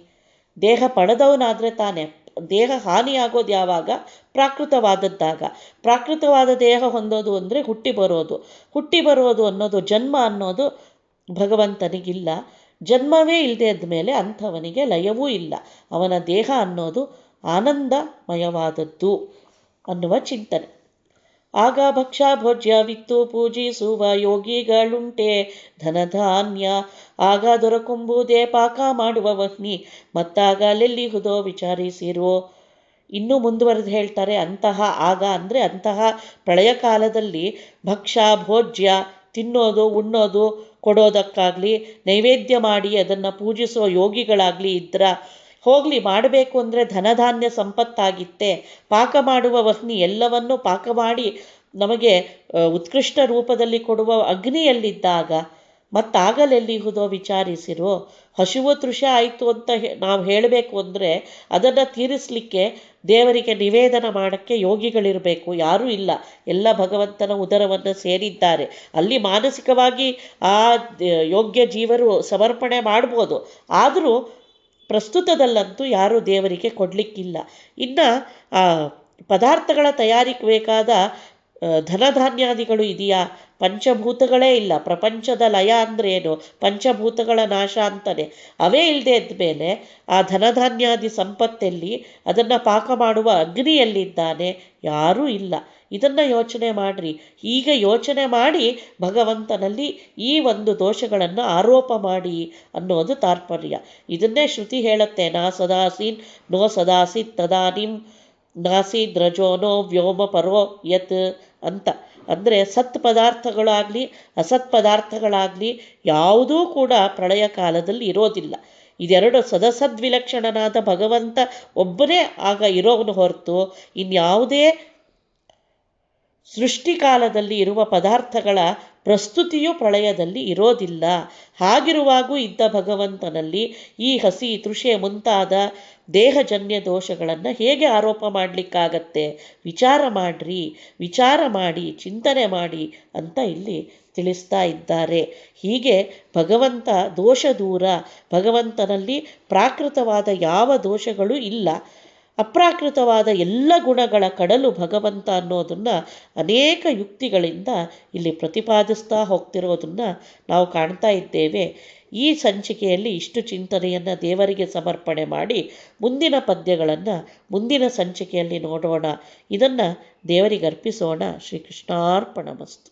ದೇಹ ಪಡೆದವನಾದರೆ ತಾನೇ. ದೇಹ ಹಾನಿಯಾಗೋದು ಯಾವಾಗ? ಪ್ರಾಕೃತವಾದದ್ದಾಗ. ಪ್ರಾಕೃತವಾದ ದೇಹ ಹೊಂದೋದು ಅಂದರೆ ಹುಟ್ಟಿ ಬರೋದು ಅನ್ನೋದು, ಜನ್ಮ ಅನ್ನೋದು ಭಗವಂತನಿಗಿಲ್ಲ. ಜನ್ಮವೇ ಇಲ್ಲದೆ ಇದ್ಮೇಲೆ ಅಂಥವನಿಗೆ ಲಯವೂ ಇಲ್ಲ. ಅವನ ದೇಹ ಅನ್ನೋದು ಆನಂದಮಯವಾದದ್ದು ಅನ್ನುವ ಚಿಂತನೆ. ಆಗ ಭಕ್ಷ್ಯ ಭೋಜ್ಯ ವಿತ್ತು ಪೂಜಿಸುವ ಯೋಗಿಗಳುಂಟೆ ಧನಧಾನ್ಯ, ಆಗ ದೊರಕುಂಬುದೇ ಪಾಕ ಮಾಡುವ ವಹ್ನಿ, ಮತ್ತಾಗಲೆಲ್ಲಿಹುದೋ ವಿಚಾರಿಸಿರೋ. ಇನ್ನೂ ಮುಂದುವರೆದು ಹೇಳ್ತಾರೆ, ಅಂತಹ ಆಗ ಅಂದರೆ ಅಂತಹ ಪ್ರಳಯ ಕಾಲದಲ್ಲಿ ಭಕ್ಷ್ಯ ಭೋಜ್ಯ, ತಿನ್ನೋದು ಉಣ್ಣೋದು ಕೊಡೋದಕ್ಕಾಗಲಿ, ನೈವೇದ್ಯ ಮಾಡಿ ಅದನ್ನು ಪೂಜಿಸೋ ಯೋಗಿಗಳಾಗಲಿ ಇದ್ರ. ಹೋಗಲಿ, ಮಾಡಬೇಕು ಅಂದರೆ ಧನಧಾನ್ಯ ಸಂಪತ್ತಾಗಿತ್ತೆ. ಪಾಕ ಮಾಡುವ ವಹ್ನಿ, ಎಲ್ಲವನ್ನೂ ಪಾಕ ಮಾಡಿ ನಮಗೆ ಉತ್ಕೃಷ್ಟ ರೂಪದಲ್ಲಿ ಕೊಡುವ ಅಗ್ನಿಯಲ್ಲಿದ್ದಾಗ, ಮತ್ತಾಗಲೆಲ್ಲಿಹುದೋ ವಿಚಾರಿಸಿರೋ. ಹಸಿವು ತೃಷ ಆಯಿತು ಅಂತ ನಾವು ಹೇಳಬೇಕು ಅಂದರೆ ಅದನ್ನು ತೀರಿಸಲಿಕ್ಕೆ ದೇವರಿಗೆ ನಿವೇದನ ಮಾಡೋಕ್ಕೆ ಯೋಗಿಗಳಿರಬೇಕು. ಯಾರೂ ಇಲ್ಲ, ಎಲ್ಲ ಭಗವಂತನ ಉದರವನ್ನು ಸೇರಿದ್ದಾರೆ. ಅಲ್ಲಿ ಮಾನಸಿಕವಾಗಿ ಆ ಯೋಗ್ಯ ಜೀವರು ಸಮರ್ಪಣೆ ಮಾಡ್ಬೋದು, ಆದರೂ ಪ್ರಸ್ತುತದಲ್ಲಂತೂ ಯಾರೂ ದೇವರಿಗೆ ಕೊಡಲಿಕ್ಕಿಲ್ಲ. ಇನ್ನು ಪದಾರ್ಥಗಳ ತಯಾರಿಕೆ ಬೇಕಾದ ಧನಧಾನ್ಯಾದಿಗಳು ಇದೆಯಾ? ಪಂಚಭೂತಗಳೇ ಇಲ್ಲ. ಪ್ರಪಂಚದ ಲಯ ಅಂದ್ರೇನು? ಪಂಚಭೂತಗಳ ನಾಶ ಅಂತಾನೆ. ಅವೇ ಇಲ್ಲದೆ ಇದ್ಮೇಲೆ ಆ ಧನಧಾನ್ಯಾದಿ ಸಂಪತ್ತೆಲ್ಲಿ? ಅದನ್ನು ಪಾಕ ಮಾಡುವ ಅಗ್ನಿಯಲ್ಲಿದ್ದಾನೆ? ಯಾರೂ ಇಲ್ಲ. ಇದನ್ನು ಯೋಚನೆ ಮಾಡಿರಿ. ಹೀಗೆ ಯೋಚನೆ ಮಾಡಿ ಭಗವಂತನಲ್ಲಿ ಈ ಒಂದು ದೋಷಗಳನ್ನು ಆರೋಪ ಮಾಡಿ ಅನ್ನೋದು ತಾತ್ಪರ್ಯ. ಇದನ್ನೇ ಶ್ರುತಿ ಹೇಳುತ್ತೆ, ನಾ ಸದಾಸೀನ್ ನೋ ಸದಾಸಿತ್ ತದಾನಿಂ ನಾಸೀದ್ರಜೋನೋ ವ್ಯೋಮ ಪರೋ ಯತ್ ಅಂತ. ಅಂದರೆ ಸತ್ ಪದಾರ್ಥಗಳಾಗಲಿ ಅಸತ್ ಪದಾರ್ಥಗಳಾಗಲಿ ಯಾವುದೂ ಕೂಡ ಪ್ರಳಯ ಕಾಲದಲ್ಲಿ ಇರೋದಿಲ್ಲ. ಇದೆರಡು ಸದಸದ್ವಿಲಕ್ಷಣನಾದ ಭಗವಂತ ಒಬ್ಬನೇ ಆಗ ಇರೋವನು ಹೊರತು ಇನ್ಯಾವುದೇ ಸೃಷ್ಟಿಕಾಲದಲ್ಲಿ ಇರುವ ಪದಾರ್ಥಗಳ ಪ್ರಸ್ತುತಿಯು ಪ್ರಳಯದಲ್ಲಿ ಇರೋದಿಲ್ಲ. ಹಾಗಿರುವಾಗೂ ಇದ್ದ ಭಗವಂತನಲ್ಲಿ ಈ ಹಸಿ ತೃಷೆ ಮುಂತಾದ ದೇಹಜನ್ಯ ದೋಷಗಳನ್ನು ಹೇಗೆ ಆರೋಪ ಮಾಡಲಿಕ್ಕಾಗತ್ತೆ? ವಿಚಾರ ಮಾಡಿ ಚಿಂತನೆ ಮಾಡಿ ಅಂತ ಇಲ್ಲಿ ತಿಳಿಸ್ತಾ ಇದ್ದಾರೆ. ಹೀಗೆ ಭಗವಂತ ದೋಷ ದೂರ. ಭಗವಂತನಲ್ಲಿ ಪ್ರಾಕೃತವಾದ ಯಾವ ದೋಷಗಳೂ ಇಲ್ಲ. ಅಪ್ರಾಕೃತವಾದ ಎಲ್ಲ ಗುಣಗಳ ಕಡಲು ಭಗವಂತ ಅನ್ನೋದನ್ನು ಅನೇಕ ಯುಕ್ತಿಗಳಿಂದ ಇಲ್ಲಿ ಪ್ರತಿಪಾದಿಸ್ತಾ ಹೋಗ್ತಿರೋದನ್ನು ನಾವು ಕಾಣ್ತಾ ಇದ್ದೇವೆ. ಈ ಸಂಚಿಕೆಯಲ್ಲಿ ಇಷ್ಟು ಚಿಂತನೆಯನ್ನು ದೇವರಿಗೆ ಸಮರ್ಪಣೆ ಮಾಡಿ ಮುಂದಿನ ಪದ್ಯಗಳನ್ನು ಮುಂದಿನ ಸಂಚಿಕೆಯಲ್ಲಿ ನೋಡೋಣ. ಇದನ್ನು ದೇವರಿಗೆ ಅರ್ಪಿಸೋಣ. ಶ್ರೀಕೃಷ್ಣಾರ್ಪಣಮಸ್ತು.